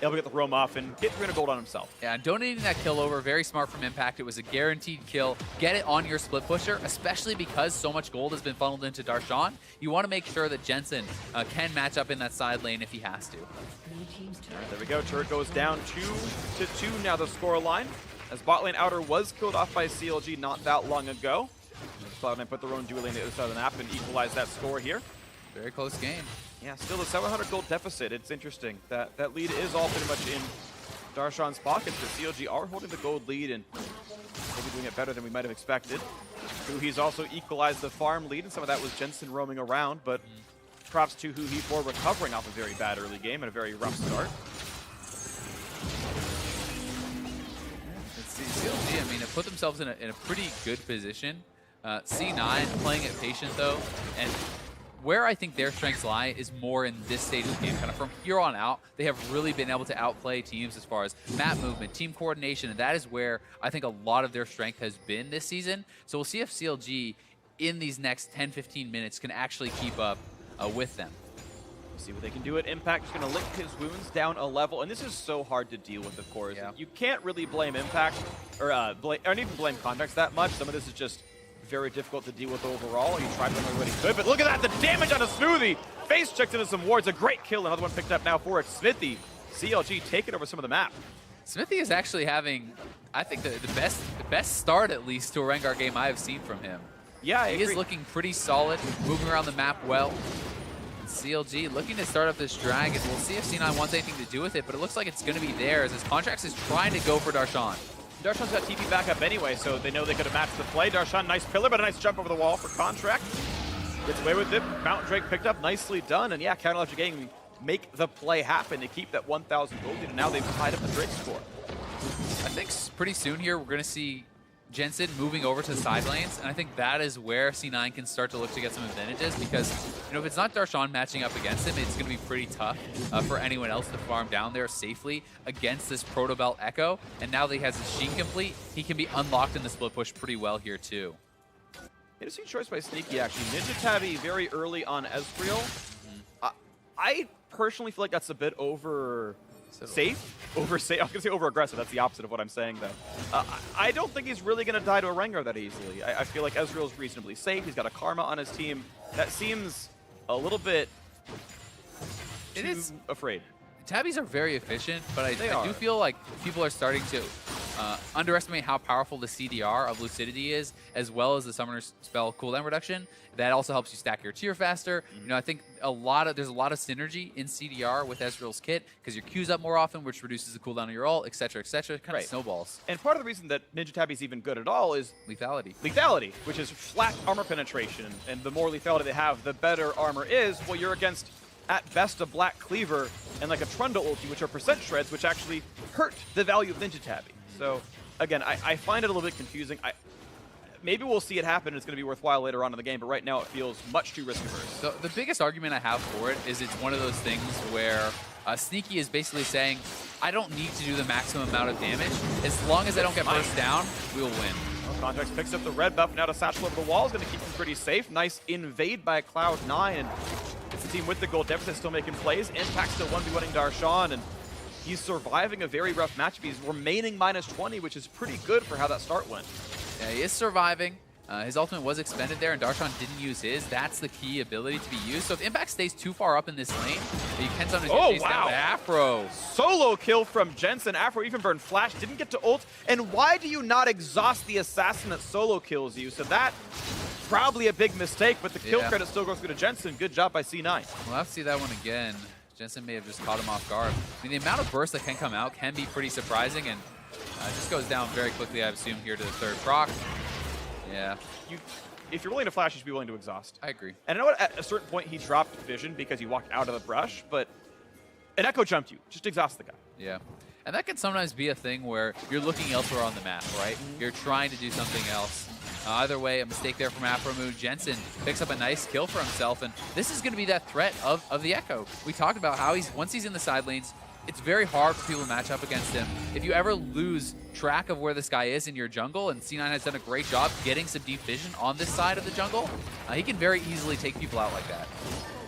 able to get the roam off and get 300 gold on himself. Yeah, donating that kill over, very smart from Impact. It was a guaranteed kill. Get it on your split pusher, especially because so much gold has been funneled into Darshan. You want to make sure that Jensen can match up in that side lane if he has to. Right, there we go. Turret goes down 2-2 now the score line, as bot lane outer was killed off by CLG not that long ago. Cloud9 put their own dual lane on the other side of the map and equalize that score here. Very close game. Yeah, still a 700 gold deficit. It's interesting that that lead is all pretty much in Darshan's pockets, but CLG are holding the gold lead and maybe doing it better than we might have expected. He's also equalized the farm lead, and some of that was Jensen roaming around, but props to Huhi for recovering off a very bad early game and a very rough start. Let's see, CLG, I mean, they put themselves in a pretty good position. C9 playing it patient, though, and where I think their strengths lie is more in this stage of the game. Kind of from here on out, they have really been able to outplay teams as far as map movement, team coordination, and that is where I think a lot of their strength has been this season. So we'll see if CLG in these next 10-15 minutes can actually keep up with them. We'll see what they can do at Impact. Just going to lick his wounds down a level, and this is so hard to deal with, of course. Yeah. You can't really blame Impact, or even blame Contracts that much. Some of this is just very difficult to deal with overall. He tried to what he could, but look at that, the damage on a Smoothie. Face checked into some wards, a great kill. Another one picked up now for Xmithie. CLG taking over some of the map. Smithie is actually having, I think, the best start, at least, to a Rengar game I have seen from him. Yeah, he is looking pretty solid, moving around the map well. CLG looking to start up this Dragon. We'll see if C9 wants anything to do with it, but it looks like it's going to be theirs as Contracts is trying to go for Darshan. Darshan's got TP backup anyway, so they know they could have matched the play. Darshan, nice pillar, but a nice jump over the wall for Contract. Gets away with it. Mountain Drake picked up, nicely done. And yeah, Cloud9 Gaming make the play happen to keep that 1,000 gold lead, and now they've tied up the Drake score. I think pretty soon here we're going to see Jensen moving over to the side lanes, and I think that is where C9 can start to look to get some advantages because, you know, if it's not Darshan matching up against him, it's going to be pretty tough for anyone else to farm down there safely against this Proto Belt Echo, and now that he has his Sheen complete, he can be unlocked in the split push pretty well here too. Interesting choice by Sneaky, actually. Ninja Tabby very early on Ezreal. I personally feel like that's a bit safe. I was going to say over-aggressive. That's the opposite of what I'm saying, though. I don't think he's really going to die to a Rengar that easily. I feel like Ezreal's reasonably safe. He's got a Karma on his team. That seems a little bit afraid. Tabbies are very efficient, but I do feel like people are starting to underestimate how powerful the CDR of Lucidity is, as well as the Summoner's Spell cooldown reduction. That also helps you stack your tier faster. You know, I think there's a lot of synergy in CDR with Ezreal's kit because your Q's up more often, which reduces the cooldown of your ult, etc., etc. Kind of snowballs. And part of the reason that Ninja Tabby's even good at all is lethality. Lethality, which is flat armor penetration. And the more lethality they have, the better armor is. Well, you're against, at best, a Black Cleaver and like a Trundle ulti, which are percent shreds, which actually hurt the value of Ninja Tabby. So, again, I find it a little bit confusing. Maybe we'll see it happen and it's going to be worthwhile later on in the game, but right now it feels much too risk-averse. So the biggest argument I have for it is it's one of those things where Sneaky is basically saying, I don't need to do the maximum amount of damage. As long as I don't get burst down, we'll win. Well, Contracts picks up the red buff, now to satchel over the wall is going to keep him pretty safe. Nice invade by Cloud9, and it's the team with the gold deficit still making plays. Impact still 1v1ing Darshan, and he's surviving a very rough matchup. He's remaining -20, which is pretty good for how that start went. Yeah, he is surviving. His ultimate was expended there, and Darshan didn't use his. That's the key ability to be used. So if Impact stays too far up in this lane, you can sometimes get chased down by Afro. Solo kill from Jensen. Afro even burned flash, didn't get to ult. And why do you not exhaust the assassin that solo kills you? So that probably a big mistake, but the kill credit still goes through to Jensen. Good job by C9. We'll have to see that one again. Jensen may have just caught him off guard. I mean, the amount of burst that can come out can be pretty surprising, and it just goes down very quickly, I assume, here to the third proc. Yeah. If you're willing to flash, you should be willing to exhaust. I agree. And I know at a certain point he dropped vision because he walked out of the brush, but an Echo jumped you. Just exhaust the guy. Yeah. And that can sometimes be a thing where you're looking elsewhere on the map, right? You're trying to do something else. Either way, a mistake there from Afromoon. Jensen picks up a nice kill for himself, and this is going to be that threat of the Echo. We talked about how once he's in the side lanes, it's very hard for people to match up against him. If you ever lose track of where this guy is in your jungle, and C9 has done a great job getting some deep vision on this side of the jungle, he can very easily take people out like that.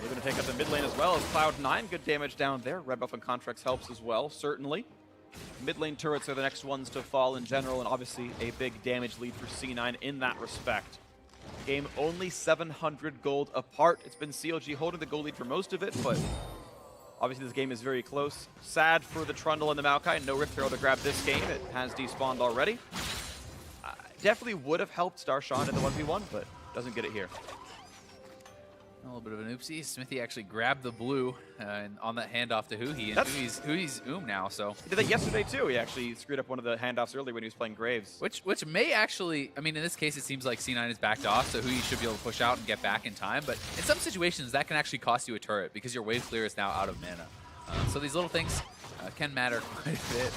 We're going to take up the mid lane as well as Cloud9. Good damage down there. Red buff and Contracts helps as well, certainly. Mid lane turrets are the next ones to fall in general, and obviously a big damage lead for C9 in that respect. Game only 700 gold apart. It's been CLG holding the gold lead for most of it, but obviously this game is very close. Sad for the Trundle and the Maokai. No Rift Herald to grab this game. It has despawned already. Definitely would have helped Darshan in the 1v1, but doesn't get it here. A little bit of an oopsie. Smithy actually grabbed the blue on that handoff to Huhi, and Huhi's now, so. He did that yesterday too. He actually screwed up one of the handoffs earlier when he was playing Graves. Which may actually, I mean, in this case it seems like C9 is backed off, so Huhi should be able to push out and get back in time, but in some situations that can actually cost you a turret because your wave clear is now out of mana. So these little things can matter quite a bit.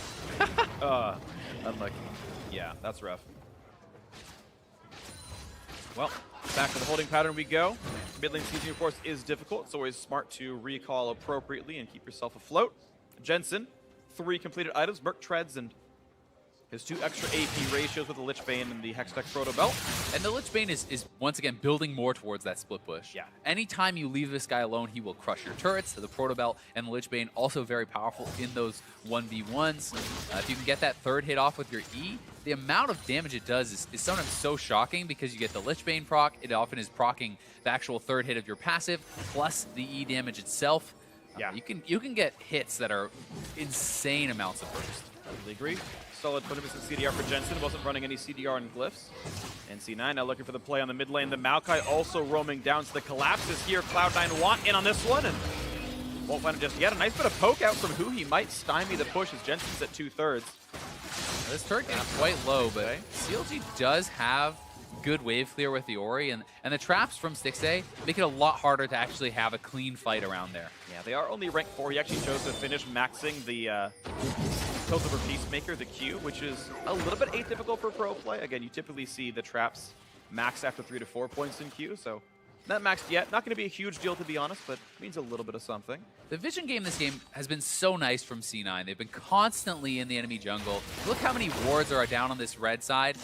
Unlucky. Yeah, that's rough. Well, back to the holding pattern we go. Mid lane season, of course, is difficult. It's always smart to recall appropriately and keep yourself afloat. Jensen, 3 completed items, Merc Treads, and his 2 extra AP ratios with the Lich Bane and the Hextech Proto Belt. And the Lich Bane is once again building more towards that split push. Yeah. Anytime you leave this guy alone, he will crush your turrets. The Proto Belt and the Lich Bane also very powerful in those 1v1s. If you can get that third hit off with your E, the amount of damage it does is sometimes so shocking because you get the Lich Bane proc. It often is procking the actual third hit of your passive plus the E damage itself. Yeah. You can get hits that are insane amounts of burst. Totally agree. solid 20% CDR for Jensen. Wasn't running any CDR and glyphs. And C9 now looking for the play on the mid lane. The Maokai also roaming down to the collapses here. Cloud9 want in on this one and won't find him just yet. A nice bit of poke out from who he might stymie the push as Jensen's at 2/3. This turret getting quite low, but CLG does have good wave clear with the Ori, and the traps from Stixxay make it a lot harder to actually have a clean fight around there. Yeah, they are only rank 4. He actually chose to finish maxing the Piltover Peacemaker, the Q, which is a little bit atypical for pro play. Again, you typically see the traps max after 3 to 4 points in Q, so not maxed yet. Not going to be a huge deal, to be honest, but means a little bit of something. The vision game this game has been so nice from C9. They've been constantly in the enemy jungle. Look how many wards are down on this red side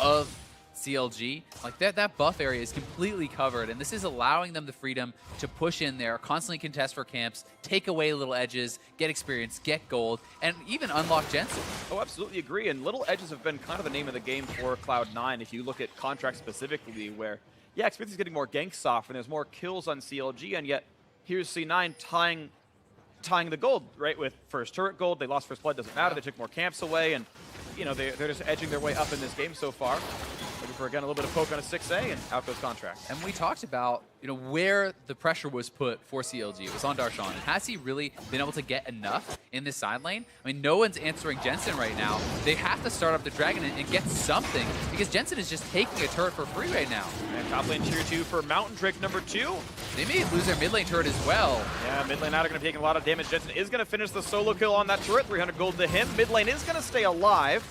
of CLG. Like that buff area is completely covered, and this is allowing them the freedom to push in there, constantly contest for camps, take away little edges, get experience, get gold, and even unlock Jensen. Oh, absolutely agree. And little edges have been kind of the name of the game for Cloud9. If you look at contracts specifically, where yeah, experience is getting more gank soft, and there's more kills on CLG, and yet here's C9 tying the gold, right? With first turret gold, they lost first blood, doesn't matter. They took more camps away, and you know they're just edging their way up in this game so far. Looking for again a little bit of poke on a 6A, and out goes contract. And we talked about where the pressure was put for CLG. It was on Darshan. And has he really been able to get enough in this side lane? I mean, no one's answering Jensen right now. They have to start up the Dragon and get something, because Jensen is just taking a turret for free right now. And top lane tier 2 for Mountain Drake number 2. They may lose their mid lane turret as well. Yeah, mid lane out are going to be taking a lot of damage. Jensen is going to finish the solo kill on that turret. 300 gold to him. Mid lane is going to stay alive.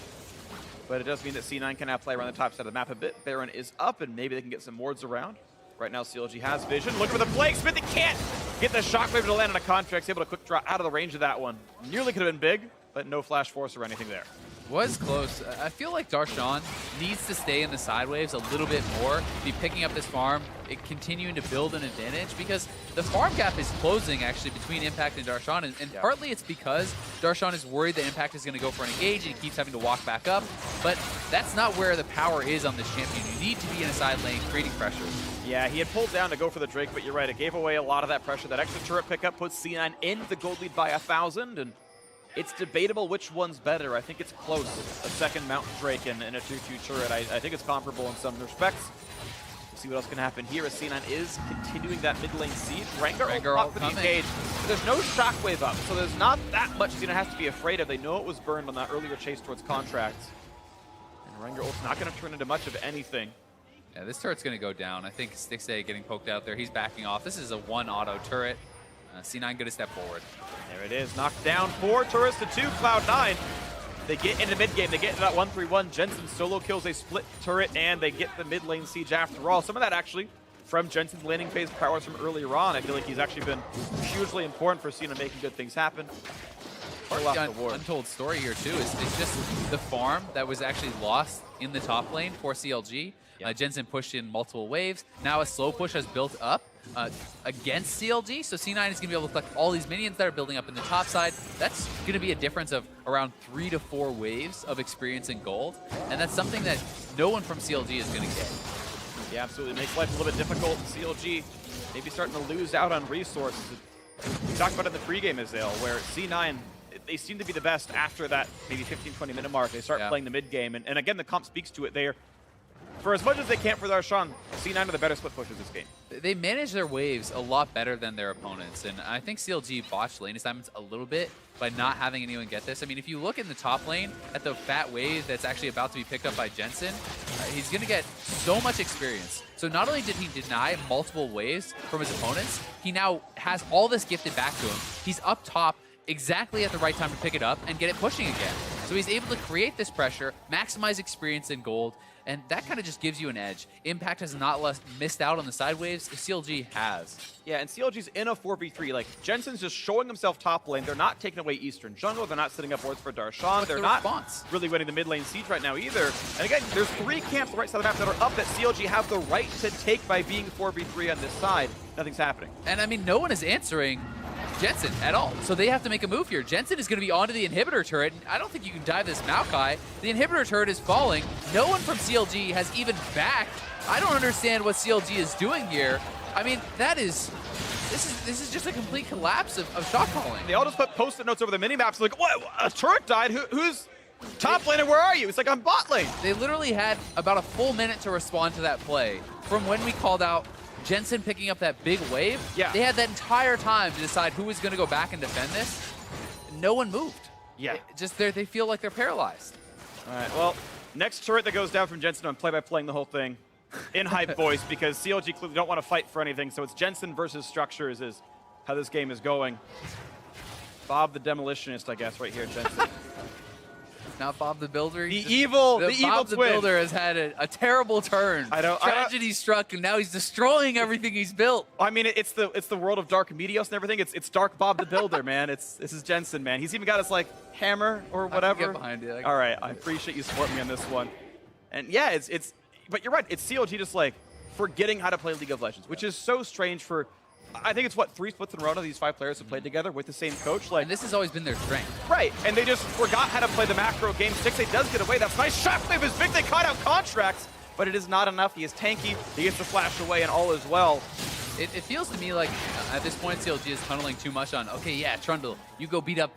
But it does mean that C9 can now play around the top side of the map a bit. Baron is up, and maybe they can get some wards around. Right now, CLG has vision. Looking for the Plague Smith. He can't get the Shockwave to land on a contract. He's able to quick draw out of the range of that one. Nearly could have been big, but no Flash Force or anything there. Was close. I feel like Darshan needs to stay in the side waves a little bit more, be picking up this farm, continuing to build an advantage, because the farm gap is closing actually between Impact and Darshan, and partly it's because Darshan is worried that Impact is going to go for an engage and he keeps having to walk back up, but that's not where the power is on this champion. You need to be in a side lane creating pressure. Yeah, he had pulled down to go for the Drake, but you're right, it gave away a lot of that pressure. That extra turret pickup puts C9 in the gold lead by 1,000, and it's debatable which one's better. I think it's close. A second Mountain Drake and a 2-2 turret. I think it's comparable in some respects. We'll see what else can happen here as C9 is continuing that mid lane siege. Rengar up for the engage. But there's no Shockwave up, so there's not that much C9 has to be afraid of. They know it was burned on that earlier chase towards contracts. And Rengar ult's not going to turn into much of anything. Yeah, this turret's going to go down. I think Stixxay getting poked out there. He's backing off. This is a 1 auto turret. C9 good to step forward. There it is. Knocked down 4 turrets to 2. Cloud9. They get into mid game. They get into that 1-3-1. Jensen solo kills a split turret, and they get the mid lane siege after all. Some of that actually from Jensen's landing phase powers from earlier on. I feel like he's actually been hugely important for C9 making good things happen. Untold story here too is just the farm that was actually lost in the top lane for CLG. Jensen pushed in multiple waves. Now a slow push has built up against CLG, so C9 is going to be able to collect all these minions that are building up in the top side. That's going to be a difference of around 3 to 4 waves of experience and gold, and that's something that no one from CLG is going to get. Yeah, absolutely. Makes life a little bit difficult. CLG maybe starting to lose out on resources. We talked about it in the pregame, Azale, where C9, they seem to be the best after that maybe 15-20 minute mark. They start playing the mid game, and again, the comp speaks to it. They're, for as much as they can't for Darshan, C9 are the better split pushers this game. They manage their waves a lot better than their opponents, and I think CLG botched lane assignments a little bit by not having anyone get this. I mean, if you look in the top lane at the fat wave that's actually about to be picked up by Jensen, he's going to get so much experience. So not only did he deny multiple waves from his opponents, he now has all this gifted back to him. He's up top exactly at the right time to pick it up and get it pushing again. So he's able to create this pressure, maximize experience and gold, and that kind of just gives you an edge. Impact has not missed out on the side waves. CLG has. Yeah, and CLG's in a 4v3. Like, Jensen's just showing himself top lane. They're not taking away Eastern Jungle. They're not setting up wards for Darshan. They're not really winning the mid lane siege right now either. And again, there's 3 camps on the right side of the map that are up that CLG have the right to take by being 4v3 on this side. Nothing's happening. And I mean, no one is answering Jensen at all. So they have to make a move here. Jensen is going to be onto the inhibitor turret. I don't think you can dive this Maokai. The inhibitor turret is falling. No one from CLG has even backed. I don't understand what CLG is doing here. I mean, this is just a complete collapse of shot calling. They all just put post-it notes over the mini-maps like, what? A turret died? Top laner, where are you? It's like, I'm bot lane. They literally had about a full minute to respond to that play. From when we called out Jensen picking up that big wave, they had that entire time to decide who was going to go back and defend this. No one moved. Yeah. They feel like they're paralyzed. All right, well, next turret that goes down from Jensen on play-by-playing the whole thing in hype voice because CLG clearly don't want to fight for anything, so it's Jensen versus Structures is how this game is going. Bob the Demolitionist, I guess, right here, Jensen. Not Bob the Builder. The evil Bob the twin. Builder has had a terrible turn. Tragedy struck, and now he's destroying everything he's built. I mean, it's the world of Dark Medios and everything. It's Dark Bob the Builder, man. This is Jensen, man. He's even got his like hammer or whatever. I can get behind it. All right, I appreciate you supporting me on this one. And yeah, but you're right. It's CLG just like forgetting how to play League of Legends, which is so strange for. I think it's what 3 splits in a row now these 5 players have played together with the same coach. Like, and this has always been their strength. Right, and they just forgot how to play the macro game. 6-8 does get away. That's nice. Shockwave is big. They caught out Contracts, but it is not enough. He is tanky. He gets the flash away and all is well. It feels to me like at this point CLG is tunneling too much on. Okay, yeah, Trundle, you go beat up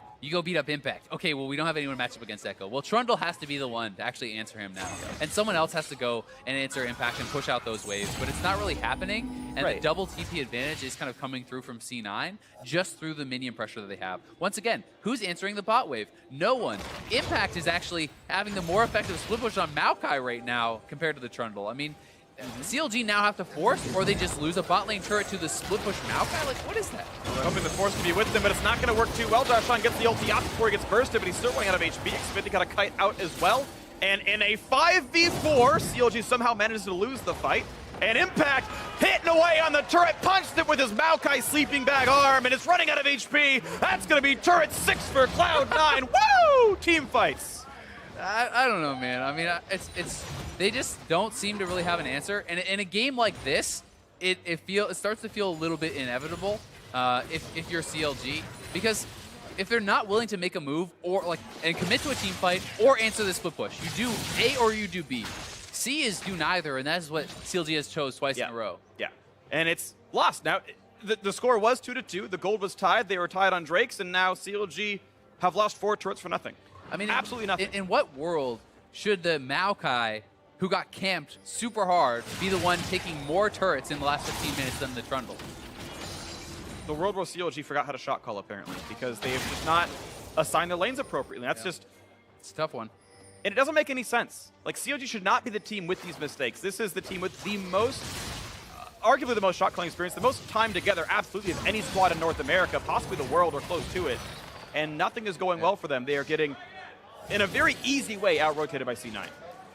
Impact. Okay, well, we don't have anyone to match up against Echo. Well, Trundle has to be the one to actually answer him now. And someone else has to go and answer Impact and push out those waves. But it's not really happening. And the double TP advantage is kind of coming through from C9 just through the minion pressure that they have. Once again, who's answering the bot wave? No one. Impact is actually having the more effective split push on Maokai right now compared to the Trundle. I mean, CLG now have to force, or they just lose a bot lane turret to the split push Maokai? Like, what is that? Hoping the force can be with them, but it's not going to work too well. Darshan gets the ulti out before he gets bursted, but he's still running out of HP. Xfinity got a kite out as well. And in a 5v4, CLG somehow manages to lose the fight. And Impact hitting away on the turret, punched it with his Maokai sleeping bag arm, and it's running out of HP. That's going to be turret 6 for Cloud9. Woo! Team fights. I don't know, man. I mean, they just don't seem to really have an answer. And in a game like this, it starts to feel a little bit inevitable if you're CLG, because if they're not willing to make a move and commit to a team fight or answer the split push, you do A or you do B. C is do neither, and that is what CLG has chose twice in a row. Yeah, and it's lost. Now, the score was 2-2. The gold was tied. They were tied on Drakes, and now CLG have lost 4 turrets for nothing. I mean, absolutely nothing. In what world should the Maokai, who got camped super hard, be the one taking more turrets in the last 15 minutes than the Trundle? The world where CLG forgot how to shot call, apparently, because they have just not assigned their lanes appropriately. That's just... It's a tough one. And it doesn't make any sense. Like, CLG should not be the team with these mistakes. This is the team with the most, arguably the most shot calling experience, the most time together, absolutely, of any squad in North America, possibly the world or close to it. And nothing is going well for them. They are getting, in a very easy way, out-rotated by C9.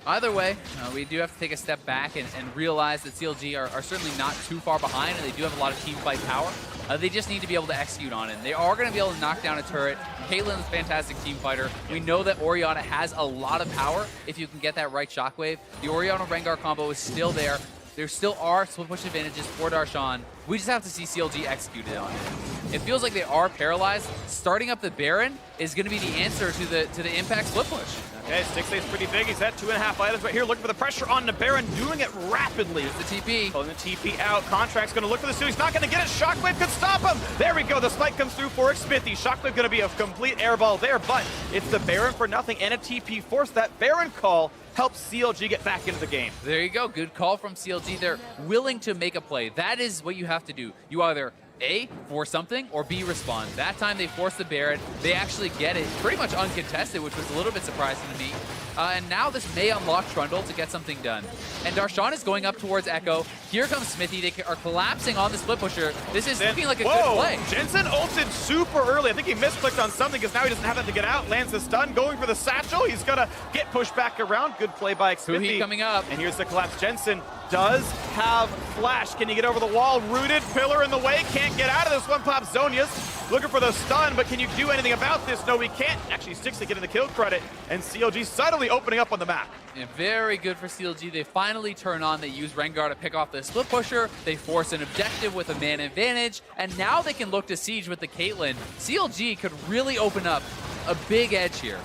Either way, we do have to take a step back and realize that CLG are certainly not too far behind, and they do have a lot of team fight power. They just need to be able to execute on it. They are going to be able to knock down a turret. Caitlyn's a fantastic team fighter. We know that Orianna has a lot of power if you can get that right shockwave. The Orianna-Rengar combo is still there. There still are split push advantages for Darshan. We just have to see CLG execute it on it. It feels like they are paralyzed. Starting up the Baron is going to be the answer to the Impact split push. Okay, 6-8's pretty big. He's at 2.5 items right here, looking for the pressure on the Baron, doing it rapidly. It's the TP. Pulling the TP out. Contract's going to look for the steal. He's not going to get it. Shockwave could stop him. There we go. The spike comes through for Xmithy. Shockwave going to be a complete airball there, but it's the Baron for nothing and a TP force. That Baron call helps CLG get back into the game. There you go. Good call from CLG. They're willing to make a play. That is what you have to do. You either A, force something, or B, respond. That time they forced the Baron. They actually get it pretty much uncontested, which was a little bit surprising to me. And now this may unlock Trundle to get something done. And Darshan is going up towards Echo. Here comes Smithy. They are collapsing on the split pusher. This is looking like a good play. Jensen ulted super early. I think he misclicked on something because now he doesn't have that to get out. Lands the stun, going for the satchel. He's going to get pushed back around. Good play by Xmithy. Huhi coming up. And here's the collapse. Jensen does have flash. Can he get over the wall? Rooted, pillar in the way. Can't get out of this one. Pops Zonius. Looking for the stun, but can you do anything about this? No, we can't. Actually, Stixley getting the kill credit, and CLG suddenly opening up on the map. Yeah, very good for CLG. They finally turn on. They use Rengar to pick off the split pusher. They force an objective with a man advantage, and now they can look to Siege with the Caitlyn. CLG could really open up a big edge here.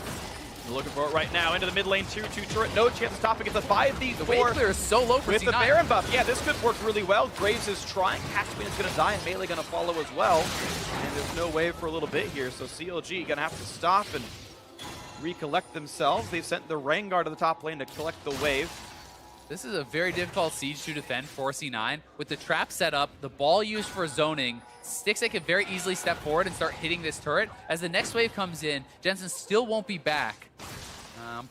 We're looking for it right now. Into the mid lane, 2-2 turret. No chance of stopping it. The 5v4. The wave clear is so low for with C9. The Baron buff. Yeah, this could work really well. Graves is trying. Caspian is going to die, and Melee going to follow as well. And there's no wave for a little bit here, so CLG going to have to stop and recollect themselves. They've sent the Rengar to the top lane to collect the wave. This is a very difficult siege to defend for C9. With the trap set up, the ball used for zoning, Stixxay can very easily step forward and start hitting this turret. As the next wave comes in, Jensen still won't be back.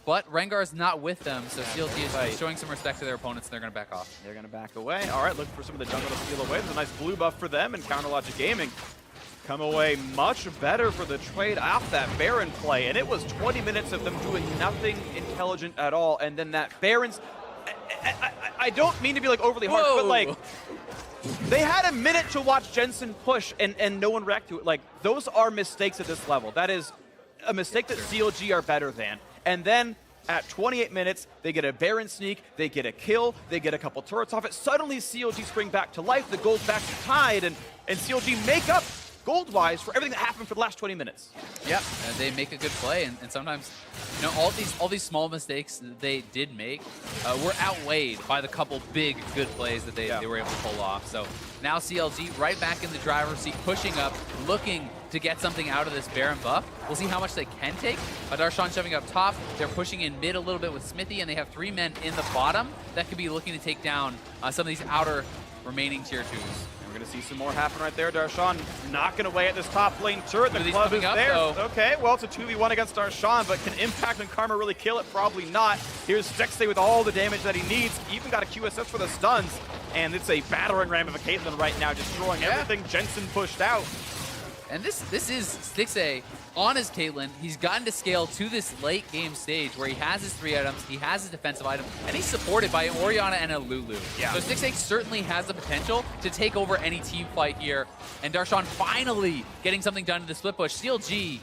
But Rengar's not with them, so CLG is showing some respect to their opponents, and they're going to back off. They're going to back away. All right, looking for some of the jungle to steal away. There's a nice blue buff for them, and Counterlogic Gaming come away much better for the trade off that Baron play. And it was 20 minutes of them doing nothing intelligent at all, and then that Baron's... I don't mean to be like overly harsh, but like they had a minute to watch Jensen push and no one react to it. Like those are mistakes at this level. That is a mistake that CLG are better than. And then at 28 minutes, they get a Baron sneak, they get a kill, they get a couple turrets off it. Suddenly CLG spring back to life, the gold's back to tied, and CLG make up gold-wise for everything that happened for the last 20 minutes. Yep, they make a good play, and sometimes, you know, all these small mistakes they did make were outweighed by the couple big good plays that they were able to pull off. So now CLG right back in the driver's seat, pushing up, looking to get something out of this Baron buff. We'll see how much they can take. Darshan shoving up top. They're pushing in mid a little bit with Smithy, and they have 3 men in the bottom that could be looking to take down some of these outer remaining tier 2s. We're going to see some more happen right there. Darshan knocking away at this top lane turret. The club is up, there. Though. Okay, well, it's a 2v1 against Darshan, but can Impact and Karma really kill it? Probably not. Here's Stixxay with all the damage that he needs. Even got a QSS for the stuns. And it's a battering ram of a Caitlyn right now, destroying everything Jensen pushed out. And this is Stixxay on his Caitlyn. He's gotten to scale to this late game stage where he has his 3 items, he has his defensive item, and he's supported by an Orianna and a Lulu. Yeah. So Stixxay certainly has the potential to take over any team fight here. And Darshan finally getting something done to the split push. CLG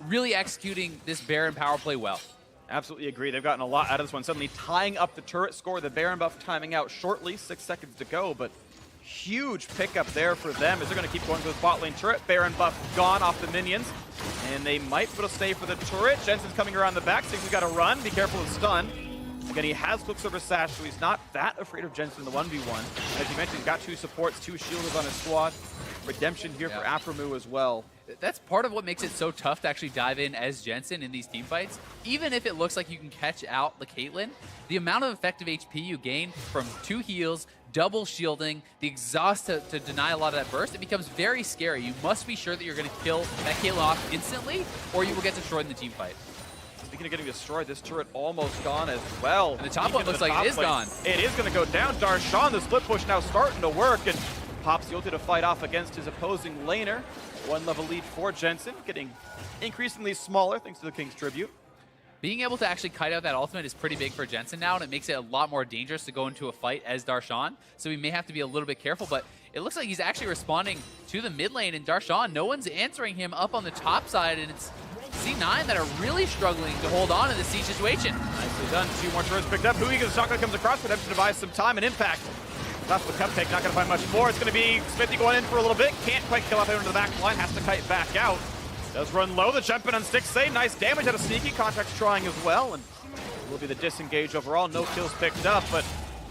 really executing this Baron power play well. Absolutely agree. They've gotten a lot out of this one. Suddenly tying up the turret score. The Baron buff timing out shortly. 6 seconds to go, but huge pickup there for them as they're going to keep going to the bot lane turret. Baron buff gone off the minions, and they might be able to stay for the turret. Jensen's coming around the back, so he's got to run. Be careful of stun. Again, he has Quicksilver Sash, so he's not that afraid of Jensen in the 1v1. As you mentioned, he's got 2 supports, 2 shielders on his squad. Redemption here for Aphromoo as well. That's part of what makes it so tough to actually dive in as Jensen in these team fights. Even if it looks like you can catch out the Caitlyn, the amount of effective HP you gain from 2 heals, double shielding, the exhaust to deny a lot of that burst, it becomes very scary. You must be sure that you're going to kill that Caitlyn off instantly, or you will get destroyed in the team fight. Speaking of getting destroyed, this turret almost gone as well. And the top one looks like it is gone. It is going to go down. Darshan, the split push now starting to work, and pops the ulti to fight off against his opposing laner. 1 level lead for Jensen, getting increasingly smaller thanks to the King's Tribute. Being able to actually kite out that ultimate is pretty big for Jensen now, and it makes it a lot more dangerous to go into a fight as Darshan, so we may have to be a little bit careful, but it looks like he's actually responding to the mid lane, and Darshan, no one's answering him up on the top side, and it's C9 that are really struggling to hold on to this siege situation. Nicely done. 2 more turrets picked up. Huiga's shotgun comes across, but have to devise some time and impact. That's the cupcake, not going to find much more. It's going to be Smithy going in for a little bit. Can't quite kill off into the back line. Has to kite back out. Does run low. The jump in on Stixxay. Nice damage out of Sneaky. Contract's trying as well. And will be the disengage overall. No kills picked up, but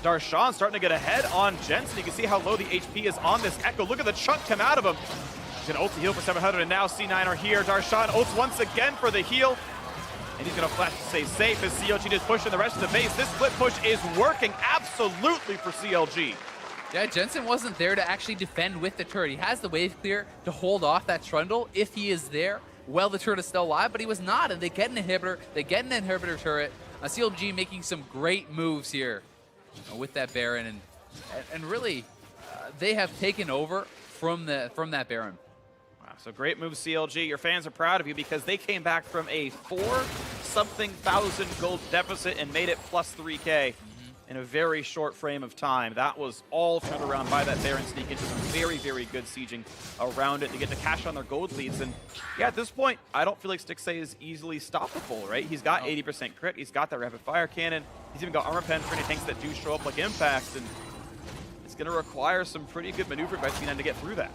Darshan starting to get ahead on Jensen. You can see how low the HP is on this Echo. Look at the chunk come out of him. He's going to ulti heal for 700, and now C9 are here. Darshan ults once again for the heal. And he's going to flash to stay safe as CLG is pushing the rest of the base. This split push is working absolutely for CLG. Yeah, Jensen wasn't there to actually defend with the turret. He has the wave clear to hold off that Trundle if he is there. Well, the turret is still alive, but he was not, and they get an inhibitor. They get an inhibitor turret. CLG making some great moves here with that Baron, and really, they have taken over from that Baron. Wow, so great move, CLG. Your fans are proud of you because they came back from a 4-something thousand gold deficit and made it plus 3K. In a very short frame of time. That was all turned around by that Baron sneak into some very, very good sieging around it to get the cash on their gold leads. And yeah, at this point, I don't feel like Stixxay is easily stoppable, right? He's got 80% crit, he's got that rapid fire cannon, he's even got armor pen for any tanks that do show up like Impact, and it's gonna require some pretty good maneuvering by C9 to get through that.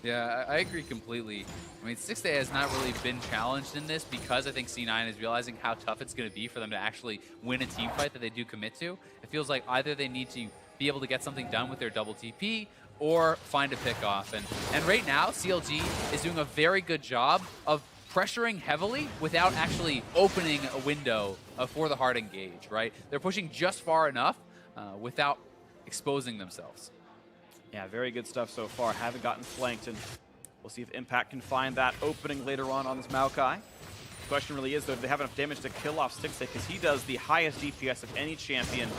Yeah, I agree completely. I mean, Stixxay has not really been challenged in this because I think C9 is realizing how tough it's going to be for them to actually win a team fight that they do commit to. It feels like either they need to be able to get something done with their double TP or find a pick off. And right now, CLG is doing a very good job of pressuring heavily without actually opening a window for the hard engage, right? They're pushing just far enough without exposing themselves. Yeah, very good stuff so far. Haven't gotten flanked, and we'll see if Impact can find that opening later on this Maokai. The question really is, though, do they have enough damage to kill off Stixxay? Because he does the highest DPS of any champion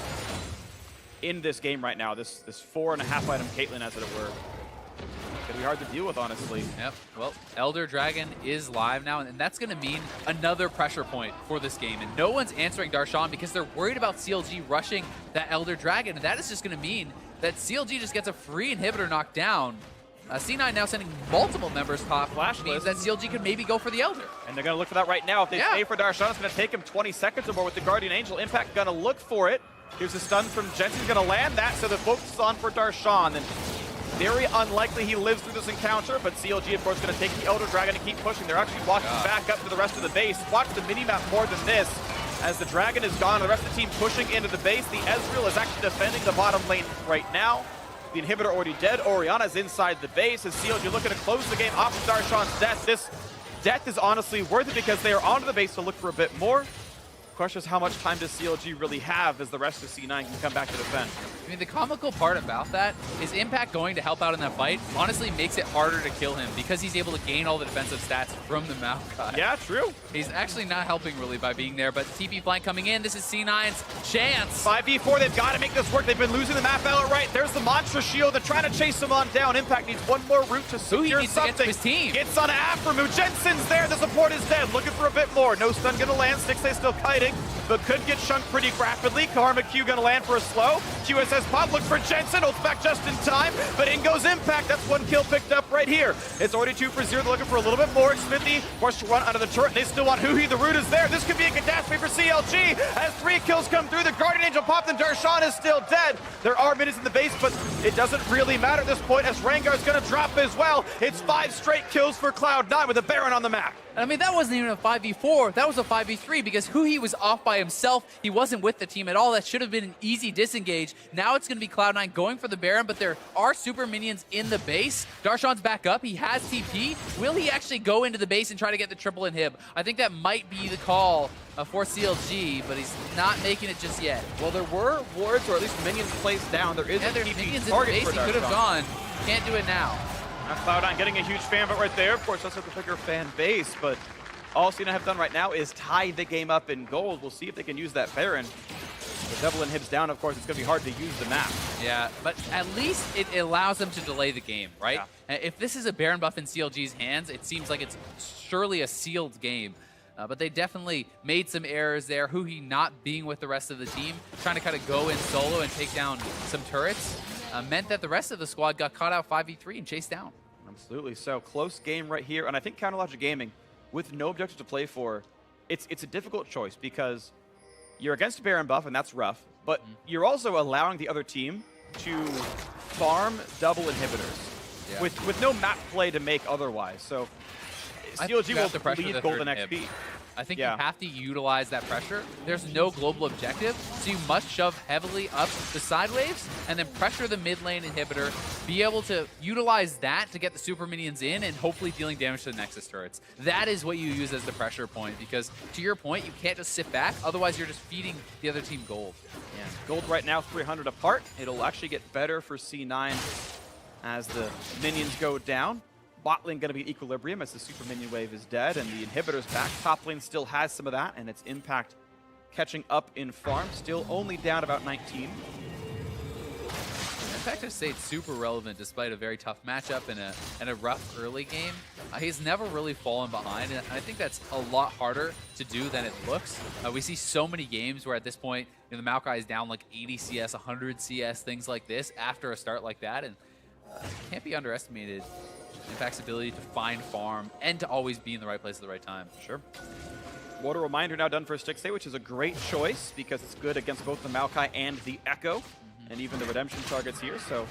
in this game right now. This 4.5 item Caitlyn, as it were. Gonna be hard to deal with, honestly. Yep. Well, Elder Dragon is live now, and that's going to mean another pressure point for this game. And no one's answering Darshan because they're worried about CLG rushing that Elder Dragon. And that is just going to mean that CLG just gets a free inhibitor knocked down. C9 now sending multiple members top. Flash means list. that CLG could maybe go for the Elder. And they're going to look for that right now. If they stay for Darshan, it's going to take him 20 seconds or more with the Guardian Angel. Impact going to look for it. Here's a stun from Jensen's going to land that, so the focus is on for Darshan. And very unlikely he lives through this encounter, but CLG, of course, going to take the Elder Dragon to keep pushing. They're actually walking back up to the rest of the base. Watch the minimap more than this. As the Dragon is gone, the rest of the team pushing into the base. The Ezreal is actually defending the bottom lane right now. The inhibitor already dead. Orianna's inside the base. As CLG looking to close the game off of Darshan's death. This death is honestly worth it because they are onto the base to look for a bit more. Question is, how much time does CLG really have as the rest of C9 can come back to defend? I mean, the comical part about that is Impact going to help out in that fight honestly makes it harder to kill him because he's able to gain all the defensive stats from the Maokai. Yeah, true. He's actually not helping really by being there, but TP flank coming in. This is C9's chance. 5v4, they've got to make this work. They've been losing the map outright. There's the Monster Shield. They're trying to chase him on down. Impact needs one more route to secure needs something. to get to his team. Gets on Aframu. Jensen's there. The support is dead. Looking for a bit more. No stun going to land. Stixxay still kiting, but could get chunked pretty rapidly. Karma Q going to land for a slow. QSS pop looks for Jensen. Holds back just in time, but in goes Impact. That's one kill picked up right here. It's already 2 for 0. They're looking for a little bit more. Smithy forced to run under the turret. They still want Huhi. The root is there. This could be a catastrophe for CLG. As 3 kills come through, the Guardian Angel popped and Darshan is still dead. There are minutes in the base, but it doesn't really matter at this point as Rengar's going to drop as well. It's 5 straight kills for Cloud9 with a Baron on the map. I mean, that wasn't even a 5v4. That was a 5v3 because Huhi was off by himself. He wasn't with the team at all. That should have been an easy disengage. Now it's going to be Cloud9 going for the Baron, but there are super minions in the base. Darshan's back up. He has TP. Will he actually go into the base and try to get the triple inhib? I think that might be the call for CLG, but he's not making it just yet. Well, there were wards or at least minions placed down. There is a there's TP minions in the target base. for He could have Darshan. gone. Can't do it now. Now Cloud9 getting a huge fan vote right there. Of course, that's the bigger fan base, but all C9 have done right now is tie the game up in gold. We'll see if they can use that Baron. The double inhibs down, of course, it's going to be hard to use the map. Yeah, but at least it allows them to delay the game, right? Yeah. If this is a Baron buff in CLG's hands, it seems like it's surely a sealed game. But they definitely made some errors there. Huhi not being with the rest of the team, trying to kind of go in solo and take down some turrets, meant that the rest of the squad got caught out 5v3 and chased down. Absolutely. So close game right here. And I think Counterlogic Gaming, with no objective to play for, it's a difficult choice because you're against a Baron buff, and that's rough. But you're also allowing the other team to farm double inhibitors with no map play to make otherwise. So CLG will lead golden XP. I think you have to utilize that pressure. There's no global objective, so you must shove heavily up the side waves and then pressure the mid lane inhibitor, be able to utilize that to get the super minions in and hopefully dealing damage to the Nexus turrets. That is what you use as the pressure point because, to your point, you can't just sit back, otherwise you're just feeding the other team gold. Yeah, gold right now 300 apart. It'll actually get better for C9 as the minions go down. Bot lane going to be equilibrium as the super minion wave is dead and the inhibitor's back. Top lane still has some of that, and its Impact catching up in farm. Still only down about 19. Impact has stayed super relevant despite a very tough matchup and a rough early game. He's never really fallen behind, and I think that's a lot harder to do than it looks. We see so many games where at this point, the Maokai is down like 80 CS, 100 CS, things like this after a start like that, and it can't be underestimated. Impact's ability to find farm and to always be in the right place at the right time. Sure. Water Reminder now done for Stixxay, which is a great choice because it's good against both the Maokai and the Echo, and even the Redemption targets here. So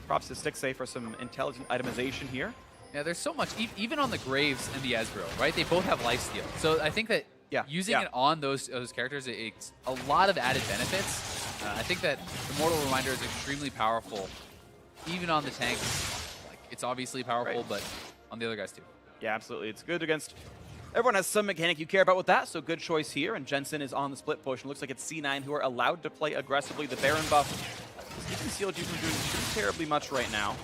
props to Stixxay for some intelligent itemization here. Yeah, there's so much, even on the Graves and the Ezreal, right? They both have lifesteal. So I think that using it on those characters, it's a lot of added benefits. I think that the Mortal Reminder is extremely powerful, even on the tanks. It's obviously powerful, but on the other guys too. Yeah, absolutely. It's good against Everyone has some mechanic you care about with that, so good choice here. And Jensen is on the split push. And looks like it's C9 who are allowed to play aggressively. The Baron buff is keeping CLG from doing too terribly much right now.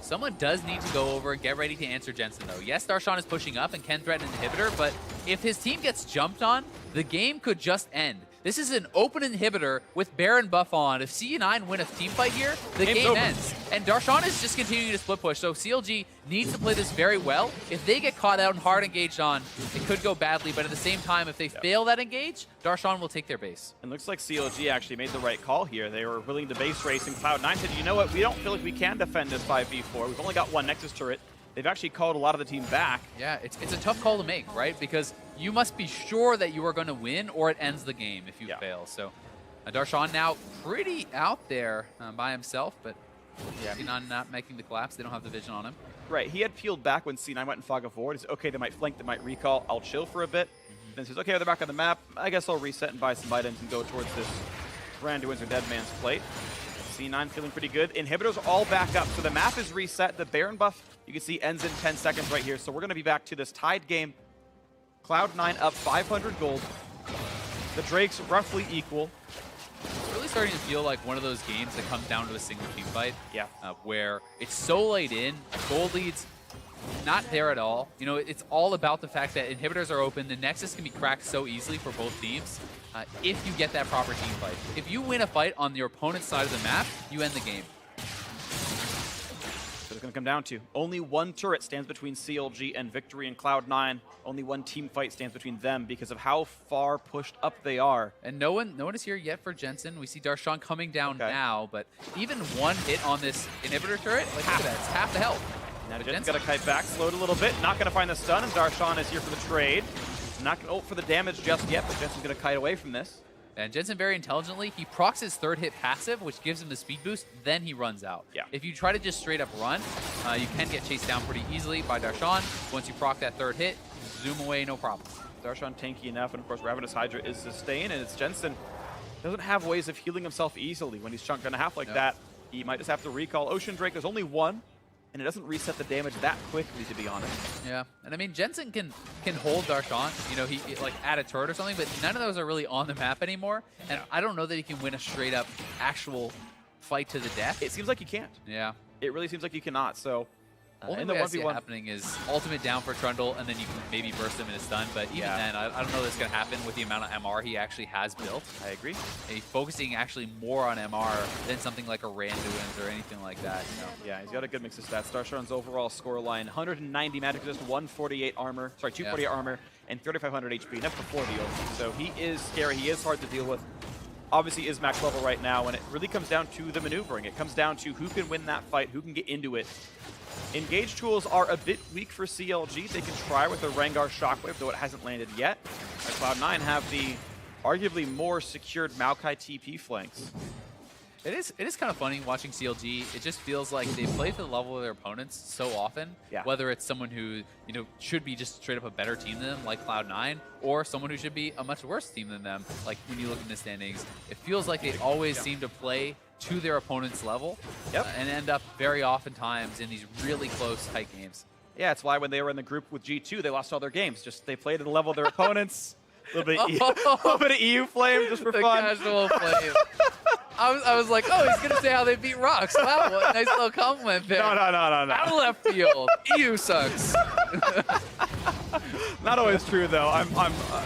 Someone does need to go over and get ready to answer Jensen, though. Yes, Darshan is pushing up and can threaten an inhibitor, but if his team gets jumped on, the game could just end. This is an open inhibitor with Baron buff on. If C9 win a team fight here, the game ends. And Darshan is just continuing to split push, so CLG needs to play this very well. If they get caught out and hard engaged on, it could go badly, but at the same time, if they fail that engage, Darshan will take their base. And looks like CLG actually made the right call here. They were willing to base race, and Cloud9 said, you know what, we don't feel like we can defend this 5v4. We've only got one Nexus turret. They've actually called a lot of the team back. Yeah, it's a tough call to make, right? Because you must be sure that you are going to win or it ends the game if you fail. So Darshan now pretty out there by himself, but not making the collapse. They don't have the vision on him. Right, he had peeled back when C9 went in fog of war. He said, okay, they might flank, they might recall. I'll chill for a bit. Then says, okay, they're back on the map. I guess I'll reset and buy some items and go towards this Randuin's or Dead Man's plate. C9 feeling pretty good. Inhibitors are all back up, so the map is reset. The Baron buff, you can see, ends in 10 seconds right here. So we're going to be back to this tied game. Cloud9 up 500 gold. The Drakes roughly equal. It's really starting to feel like one of those games that comes down to a single team fight. Yeah. Where it's so late in, gold leads not there at all. You know, it's all about the fact that inhibitors are open. The Nexus can be cracked so easily for both teams if you get that proper team fight. If you win a fight on your opponent's side of the map, you end the game. So it's going to come down to only one turret stands between CLG and victory in Cloud9. Only one team fight stands between them because of how far pushed up they are. And no one is here yet for Jensen. We see Darshan coming down now, but even one hit on this inhibitor turret, like look at that, it's half the health. Now Jensen's got to kite back, slowed a little bit, not going to find the stun, and Darshan is here for the trade. Not going to ult for the damage just yet, but Jensen's going to kite away from this. And Jensen very intelligently, he procs his third hit passive, which gives him the speed boost, then he runs out. Yeah. If you try to just straight up run, you can get chased down pretty easily by Darshan. Once you proc that third hit, zoom away, no problem. Darshan tanky enough, and of course Ravenous Hydra is sustained, and it's Jensen doesn't have ways of healing himself easily when he's chunked in a half like that. He might just have to recall Ocean Drake. There's only one, and it doesn't reset the damage that quickly, to be honest. Yeah, and I mean, Jensen can hold Darshan, you know, he like add a turret or something, but none of those are really on the map anymore, and I don't know that he can win a straight up actual fight to the death. It seems like he can't. Yeah. It really seems like he cannot, so... Only way I see it happening is ultimate down for Trundle, and then you can maybe burst him in a stun, but even then, I don't know that's going to happen with the amount of MR he actually has built. I agree. And he's focusing actually more on MR than something like a Randuin's or anything like that. You know? Yeah, he's got a good mix of stats. Darshan's overall score line, 190 magic resist, 148 armor, sorry, 248 armor, and 3,500 HP, and that's before the ult. So he is scary, he is hard to deal with. Obviously is max level right now, and it really comes down to the maneuvering. It comes down to who can win that fight, who can get into it. Engage tools are a bit weak for CLG. They can try with a Rengar Shockwave, though it hasn't landed yet. Cloud9 have the arguably more secured Maokai TP flanks. It is kind of funny watching CLG. It just feels like they play to the level of their opponents so often. Yeah. Whether it's someone who, you know, should be just straight up a better team than them, like Cloud9, or someone who should be a much worse team than them, like when you look in the standings. It feels like they always seem to play to their opponent's level and end up very oftentimes in these really close, tight games. Yeah, it's why when they were in the group with G2, they lost all their games. Just they played at the level of their opponents. A little bit of EU flame just for fun. Casual flame. I was like, oh, he's going to say how they beat Rocks. Wow, what a nice little compliment there. No. Out of left field. EU sucks. Not always true, though.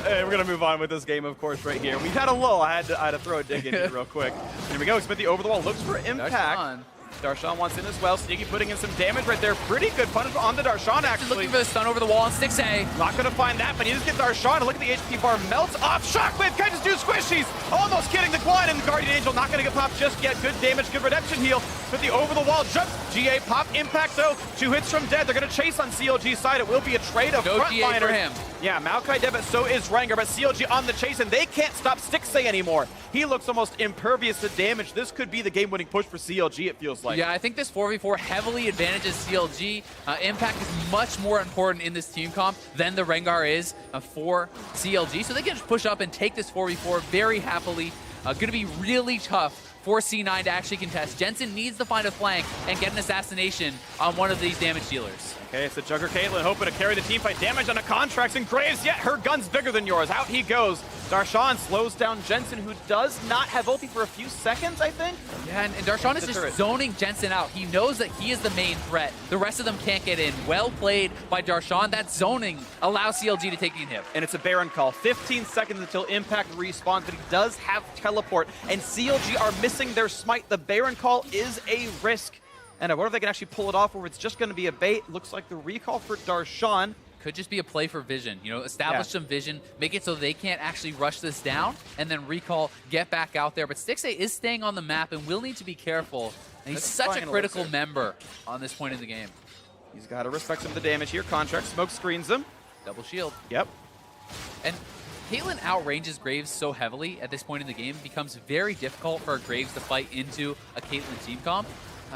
We're going to move on with this game, of course, right here. We've had a lull. I had to throw a dig in here real quick. Here we go. Smithy over the wall. Looks for impact. Darshan wants in as well. Sneaky putting in some damage right there. Pretty good punishment on the Darshan, actually. Looking for the stun over the wall on 6A. Not going to find that, but he just gets Darshan. Look at the HP bar melts off. Shockwave can just do squishies. Almost getting the Guan, and the Guardian Angel not going to get popped just yet. Good damage, good redemption heal. But the over the wall jump. GA pop impact, though. 2 hits from dead. They're going to chase on CLG's side. It will be a trade of no GA for him. Yeah, Maokai dead, but so is Rengar. But CLG on the chase, and they can't stop Stixay anymore. He looks almost impervious to damage. This could be the game-winning push for CLG, it feels like. Yeah, I think this 4v4 heavily advantages CLG. Impact is much more important in this team comp than the Rengar is for CLG. So they can just push up and take this 4v4 very happily. Going to be really tough for C9 to actually contest. Jensen needs to find a flank and get an assassination on one of these damage dealers. Okay, it's the Jugger Caitlyn hoping to carry the team fight. Damage on the contracts, and Graves, yet her gun's bigger than yours. Out he goes. Darshan slows down Jensen, who does not have ulti for a few seconds, I think. Yeah, and Darshan is just zoning Jensen out. He knows that he is the main threat. The rest of them can't get in. Well played by Darshan. That zoning allows CLG to take the inhib. And it's a Baron call. 15 seconds until Impact respawns, but he does have teleport, and CLG are missing their smite. The Baron call is a risk. And I wonder if they can actually pull it off, or it's just going to be a bait. Looks like the recall for Darshan. Could just be a play for vision. You know, establish some vision, make it so they can't actually rush this down, and then recall, get back out there. But Stixxay is staying on the map and will need to be careful. And he's such a critical member on this point in the game. He's got to respect some of the damage here. Contract smoke screens him. Double shield. Yep. And Caitlyn outranges Graves so heavily at this point in the game, it becomes very difficult for Graves to fight into a Caitlyn team comp.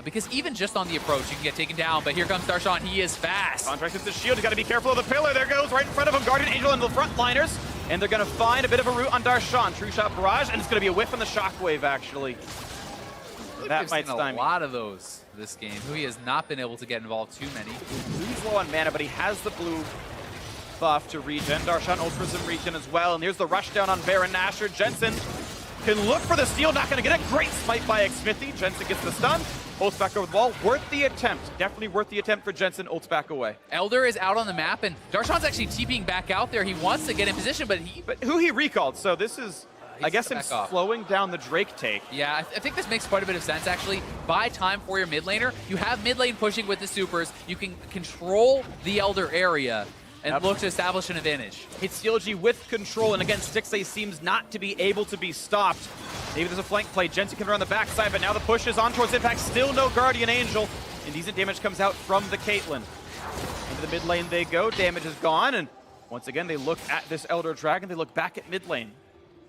Because even just on the approach, you can get taken down, but here comes Darshan. He is fast. Contract hits the shield. He's got to be careful of the pillar. There goes right in front of him. Guardian Angel and the frontliners. And they're going to find a bit of a route on Darshan. True shot barrage, and it's going to be a whiff on the shockwave, actually. That might stymie. A lot of those this game. He has not been able to get involved too many. He's low on mana, but he has the blue buff to regen. Darshan ults for some regen as well. And here's the rush down on Baron Nashor. Jensen can look for the steal. Not going to get it. Great smite by Xmithy. Jensen gets the stun. Ults back over the wall. Worth the attempt. Definitely worth the attempt for Jensen. Ults back away. Elder is out on the map, and Darshan's actually TPing back out there. He wants to get in position, but who he recalled, so this is, I guess, him slowing down the Drake take. Yeah, I think this makes quite a bit of sense, actually. Buy time for your mid laner. You have mid lane pushing with the supers. You can control the Elder area and look to establish an advantage. Hits CLG with control, and again, Stixxay seems not to be able to be stopped. Maybe there's a flank play. Jensen can run the backside, but now the push is on towards Impact. Still no Guardian Angel, and decent damage comes out from the Caitlyn. Into the mid lane they go. Damage is gone, and once again, they look at this Elder Dragon. They look back at mid lane.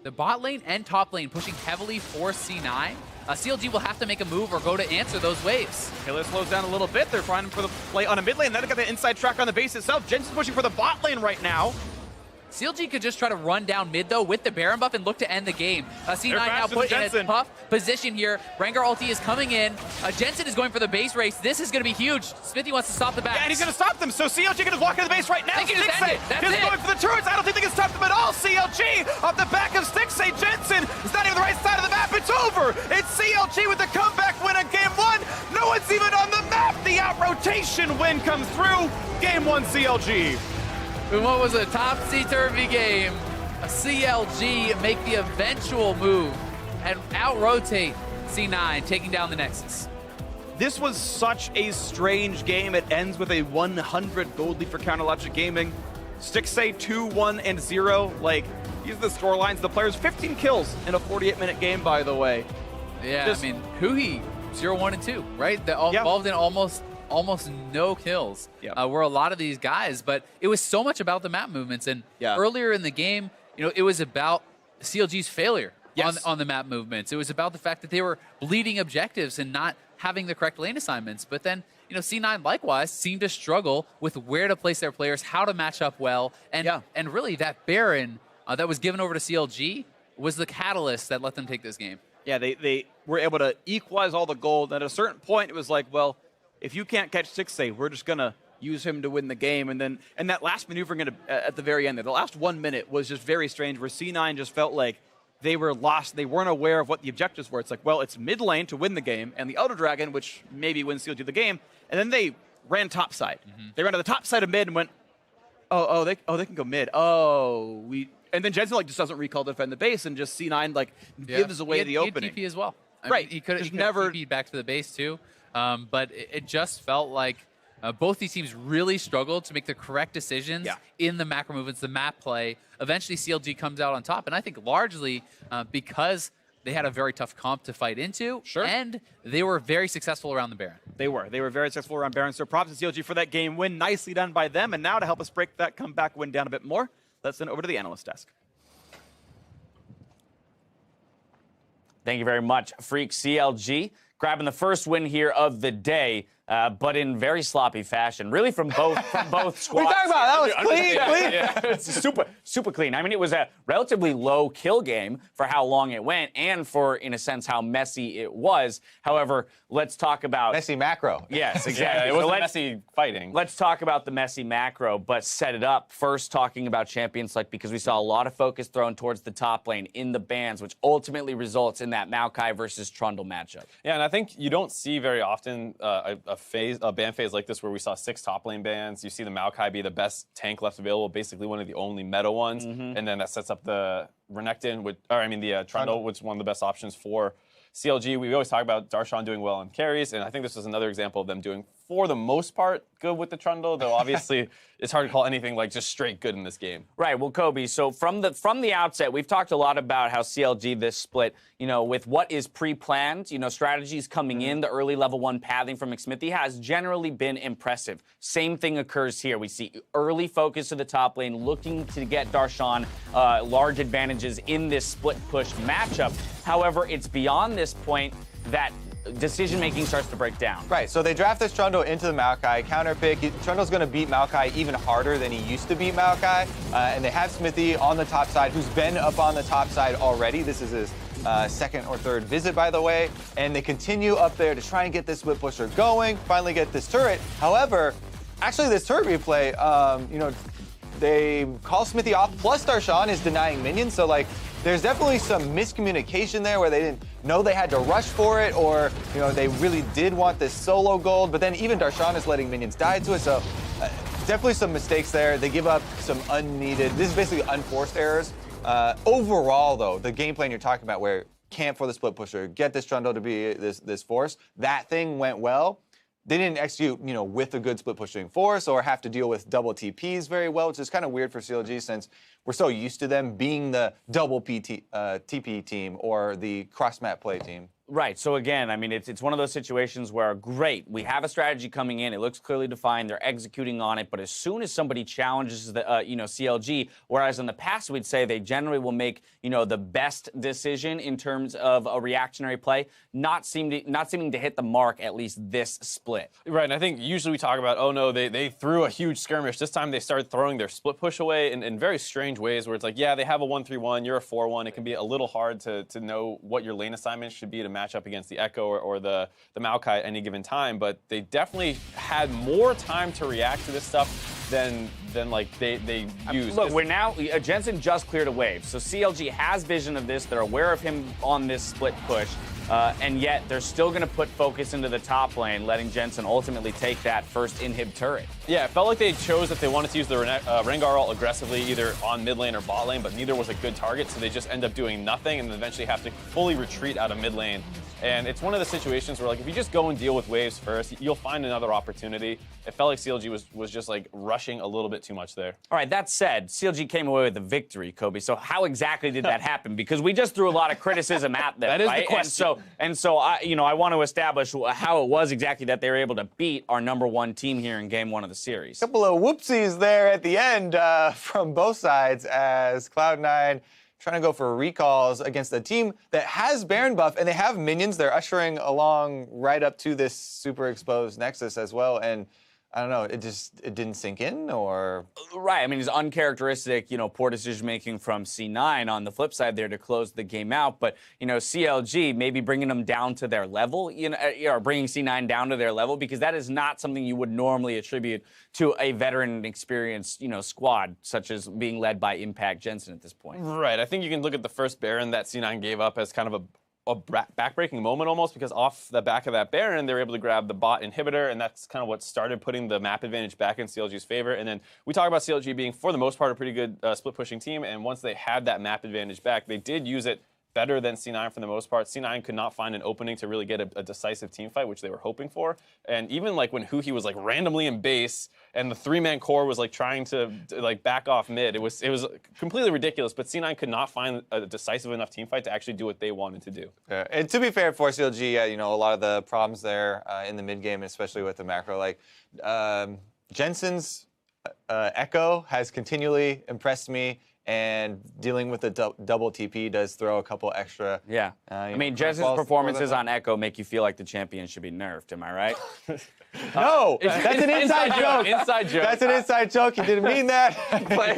The bot lane and top lane pushing heavily for C9. CLG will have to make a move or go to answer those waves. Killer slows down a little bit. They're finding for the play on a mid lane. Then they got the inside track on the base itself. Jensen's pushing for the bot lane right now. CLG could just try to run down mid, though, with the Baron buff and look to end the game. C9 now put in a tough position here. Rengar ulti is coming in. Jensen is going for the base race. This is going to be huge. Smithy wants to stop the back. Yeah, and he's going to stop them. So CLG can just walk into the base right now. Stixxay is going for the turrets. I don't think they can stop them at all. CLG off the back of Stixxay. Jensen is not even the right side of the map. It's over. It's CLG with the comeback win in Game 1. No one's even on the map. The out-rotation win comes through. Game 1 CLG. In what was a topsy-turvy game, a CLG make the eventual move and out-rotate C9, taking down the Nexus. This was such a strange game. It ends with a 100 gold lead for Counterlogic Gaming. Stixxay 2-1-0. Like, these are the score lines. The players 15 kills in a 48-minute game, by the way. Yeah, I mean, Huhi 0-1-2, right? They're all involved in almost no kills were a lot of these guys, but it was so much about the map movements. And earlier in the game, you know, it was about CLG's failure on the map movements. It was about the fact that they were bleeding objectives and not having the correct lane assignments. But then, you know, C9 likewise seemed to struggle with where to place their players, how to match up well, and really that Baron that was given over to CLG was the catalyst that let them take this game. Yeah, they were able to equalize all the gold. And at a certain point, it was like, well, if you can't catch Stixxay, we're just going to use him to win the game. And that last maneuvering at the very end there, the last 1 minute was just very strange, where C9 just felt like they were lost. They weren't aware of what the objectives were. It's like, well, it's mid lane to win the game, and the Elder Dragon, which maybe wins CLG the game. And then they ran top side. They ran to the top side of mid and went, they can go mid. And then Jensen just doesn't recall to defend the base, and just C9 gives away the opening. He had TP as well. Right. He could never TP back to the base too. But it just felt like both these teams really struggled to make the correct decisions in the macro movements, the map play. Eventually, CLG comes out on top, and I think largely because they had a very tough comp to fight into, and they were very successful around the Baron. They were very successful around Baron, so props to CLG for that game win. Nicely done by them, and now to help us break that comeback win down a bit more, let's send it over to the analyst desk. Thank you very much, Freak CLG. Grabbing the first win here of the day. but in very sloppy fashion, really from both squads. What are you talking about? That was clean. Yeah, it's super clean. I mean, it was a relatively low kill game for how long it went and for, in a sense, how messy it was. However, let's talk about... Messy macro. Yes, exactly. Yeah, it was messy fighting. Let's talk about the messy macro, but set it up. First, talking about champion select, because we saw a lot of focus thrown towards the top lane in the bans, which ultimately results in that Maokai versus Trundle matchup. Yeah, and I think you don't see very often a ban phase like this where we saw 6 top lane bans. You see the Maokai be the best tank left available, basically one of the only meta ones, and then that sets up the Renekton, the Trundle, which is one of the best options for CLG. We always talk about Darshan doing well in carries, and I think this is another example of them doing, for the most part, good with the Trundle, though obviously it's hard to call anything like just straight good in this game. Right, well, Kobe, so from the outset, we've talked a lot about how CLG, this split, with what is pre-planned, strategies coming in, the early level 1 pathing from McSmithy has generally been impressive. Same thing occurs here. We see early focus to the top lane, looking to get Darshan large advantages in this split push matchup. However, it's beyond this point that decision-making starts to break down. Right, so they draft this Trundle into the Maokai counter pick. Trundle's going to beat Maokai even harder than he used to beat Maokai. And they have Smithy on the top side, who's been up on the top side already. This is his second or third visit, by the way. And they continue up there to try and get this split pusher going, finally get this turret. However, actually this turret replay, they call Smithy off, plus Darshan is denying minions, so there's definitely some miscommunication there where they didn't know they had to rush for it, or they really did want this solo gold, but then even Darshan is letting minions die to it, so definitely some mistakes there. They give up some unneeded, this is basically unforced errors. Overall though, the game plan you're talking about where camp for the split pusher, get this Trundle to be this force, that thing went well. They didn't execute, with a good split pushing force or have to deal with double TPs very well, which is kind of weird for CLG since we're so used to them being the double TP team or the cross map play team. Right. So again, I mean, it's one of those situations where, great, we have a strategy coming in. It looks clearly defined. They're executing on it. But as soon as somebody challenges the, CLG, whereas in the past we'd say they generally will make, the best decision in terms of a reactionary play, not seeming to hit the mark at least this split. Right. And I think usually we talk about, oh no, they threw a huge skirmish. This time they started throwing their split push away in very strange ways, where it's like, yeah, they have a 1-3-1, you're a 4-1. It can be a little hard to know what your lane assignment should be to match up against the Echo or the Maokai at any given time, but they definitely had more time to react to this stuff than they used. Look, we're now, Jensen just cleared a wave, so CLG has vision of this. They're aware of him on this split push. And yet they're still going to put focus into the top lane, letting Jensen ultimately take that first inhib turret. Yeah, it felt like they chose that they wanted to use the Rengar ult aggressively either on mid lane or bot lane, but neither was a good target, so they just end up doing nothing and eventually have to fully retreat out of mid lane. And it's one of the situations where, if you just go and deal with waves first, you'll find another opportunity. It felt like CLG was just, rushing a little bit too much there. All right, that said, CLG came away with the victory, Kobe. So how exactly did that happen? Because we just threw a lot of criticism at them, That is right? the question. And so I want to establish how it was exactly that they were able to beat our #1 team here in Game 1 of the series. A couple of whoopsies there at the end from both sides as Cloud9 trying to go for recalls against a team that has Baron buff, and they have minions. They're ushering along right up to this super exposed Nexus as well, and I don't know, it didn't sink in, or? Right, I mean, it's uncharacteristic, poor decision-making from C9 on the flip side there to close the game out, but, CLG maybe bringing them down to their level, or bringing C9 down to their level, because that is not something you would normally attribute to a veteran and experienced, squad, such as being led by Impact Jensen at this point. Right, I think you can look at the first Baron that C9 gave up as kind of a backbreaking moment almost, because off the back of that Baron, they were able to grab the bot inhibitor, and that's kind of what started putting the map advantage back in CLG's favor. And then we talk about CLG being, for the most part, a pretty good split pushing team, and once they had that map advantage back, they did use it better than C9 for the most part. C9 could not find an opening to really get a decisive team fight, which they were hoping for. And even when Huhi was randomly in base and the 3-man core was trying to back off mid, it was completely ridiculous. But C9 could not find a decisive enough team fight to actually do what they wanted to do. Yeah. And to be fair for CLG, a lot of the problems there in the mid game, especially with the macro, Jensen's Echo has continually impressed me. and dealing with the double TP does throw a couple extra. Yeah. I mean, Jez's performances on Echo make you feel like the champion should be nerfed. Am I right? No, that's an inside joke. Inside joke. That's an inside joke. You didn't mean that.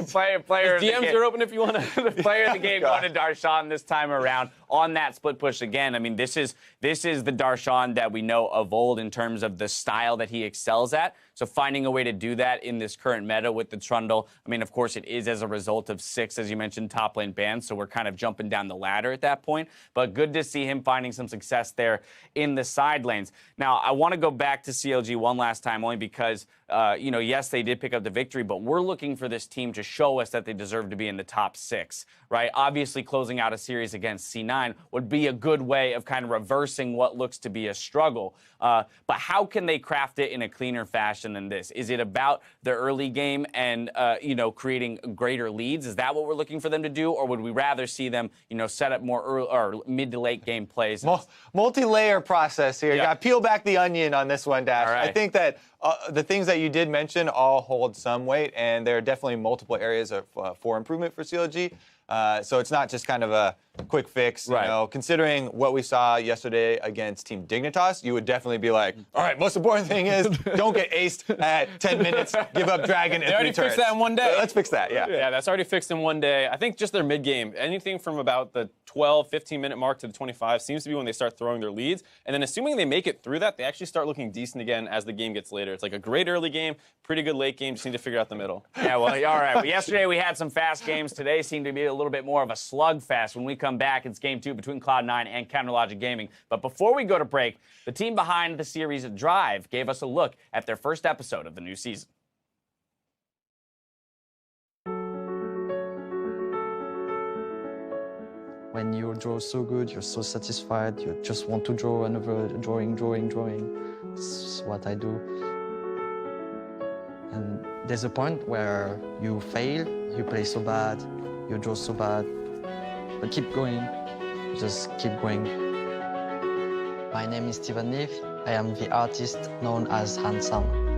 Player of the DMs game. are open if you want to. Player of the game going to Darshan this time around on that split push again. I mean, this is the Darshan that we know of old in terms of the style that he excels at. So finding a way to do that in this current meta with the Trundle, I mean, of course, it is as a result of 6, as you mentioned, top lane bans. So we're kind of jumping down the ladder at that point. But good to see him finding some success there in the side lanes. Now, I want to go back to CLG one last time, only because, yes, they did pick up the victory, but we're looking for this team to show us that they deserve to be in the top 6, right? Obviously, closing out a series against C9 would be a good way of kind of reversing what looks to be a struggle. But how can they craft it in a cleaner fashion than this? Is it about the early game and, creating greater leads? Is that what we're looking for them to do? Or would we rather see them, set up more early or mid to late game plays? Multi-layer process here. You got to peel back the onion on this one, Dash. Right. I think that the things that you did mention all hold some weight, and there are definitely multiple areas for improvement for CLG. So it's not just kind of a quick fix. Right. Considering what we saw yesterday against Team Dignitas, you would definitely be like, all right, most important thing is don't get aced at 10 minutes, give up Dragon and 3 turrets. They already fixed that in one day. Let's fix that, yeah. Yeah, that's already fixed in one day. I think just their mid-game, anything from about the 12, 15-minute mark to the 25 seems to be when they start throwing their leads. And then assuming they make it through that, they actually start looking decent again as the game gets later. It's like a great early game, pretty good late game. Just need to figure out the middle. Yeah, well, all right. Well, yesterday we had some fast games. Today seemed to be a little bit more of a slugfest. When we come back, it's game 2 between Cloud9 and Counterlogic Gaming. But before we go to break, the team behind the series Drive gave us a look at their first episode of the new season. When you draw so good, you're so satisfied, you just want to draw another drawing. That's what I do. And there's a point where you fail, you play so bad, you draw so bad, but keep going, just keep going. My name is Steven Leaf. I am the artist known as Handsome.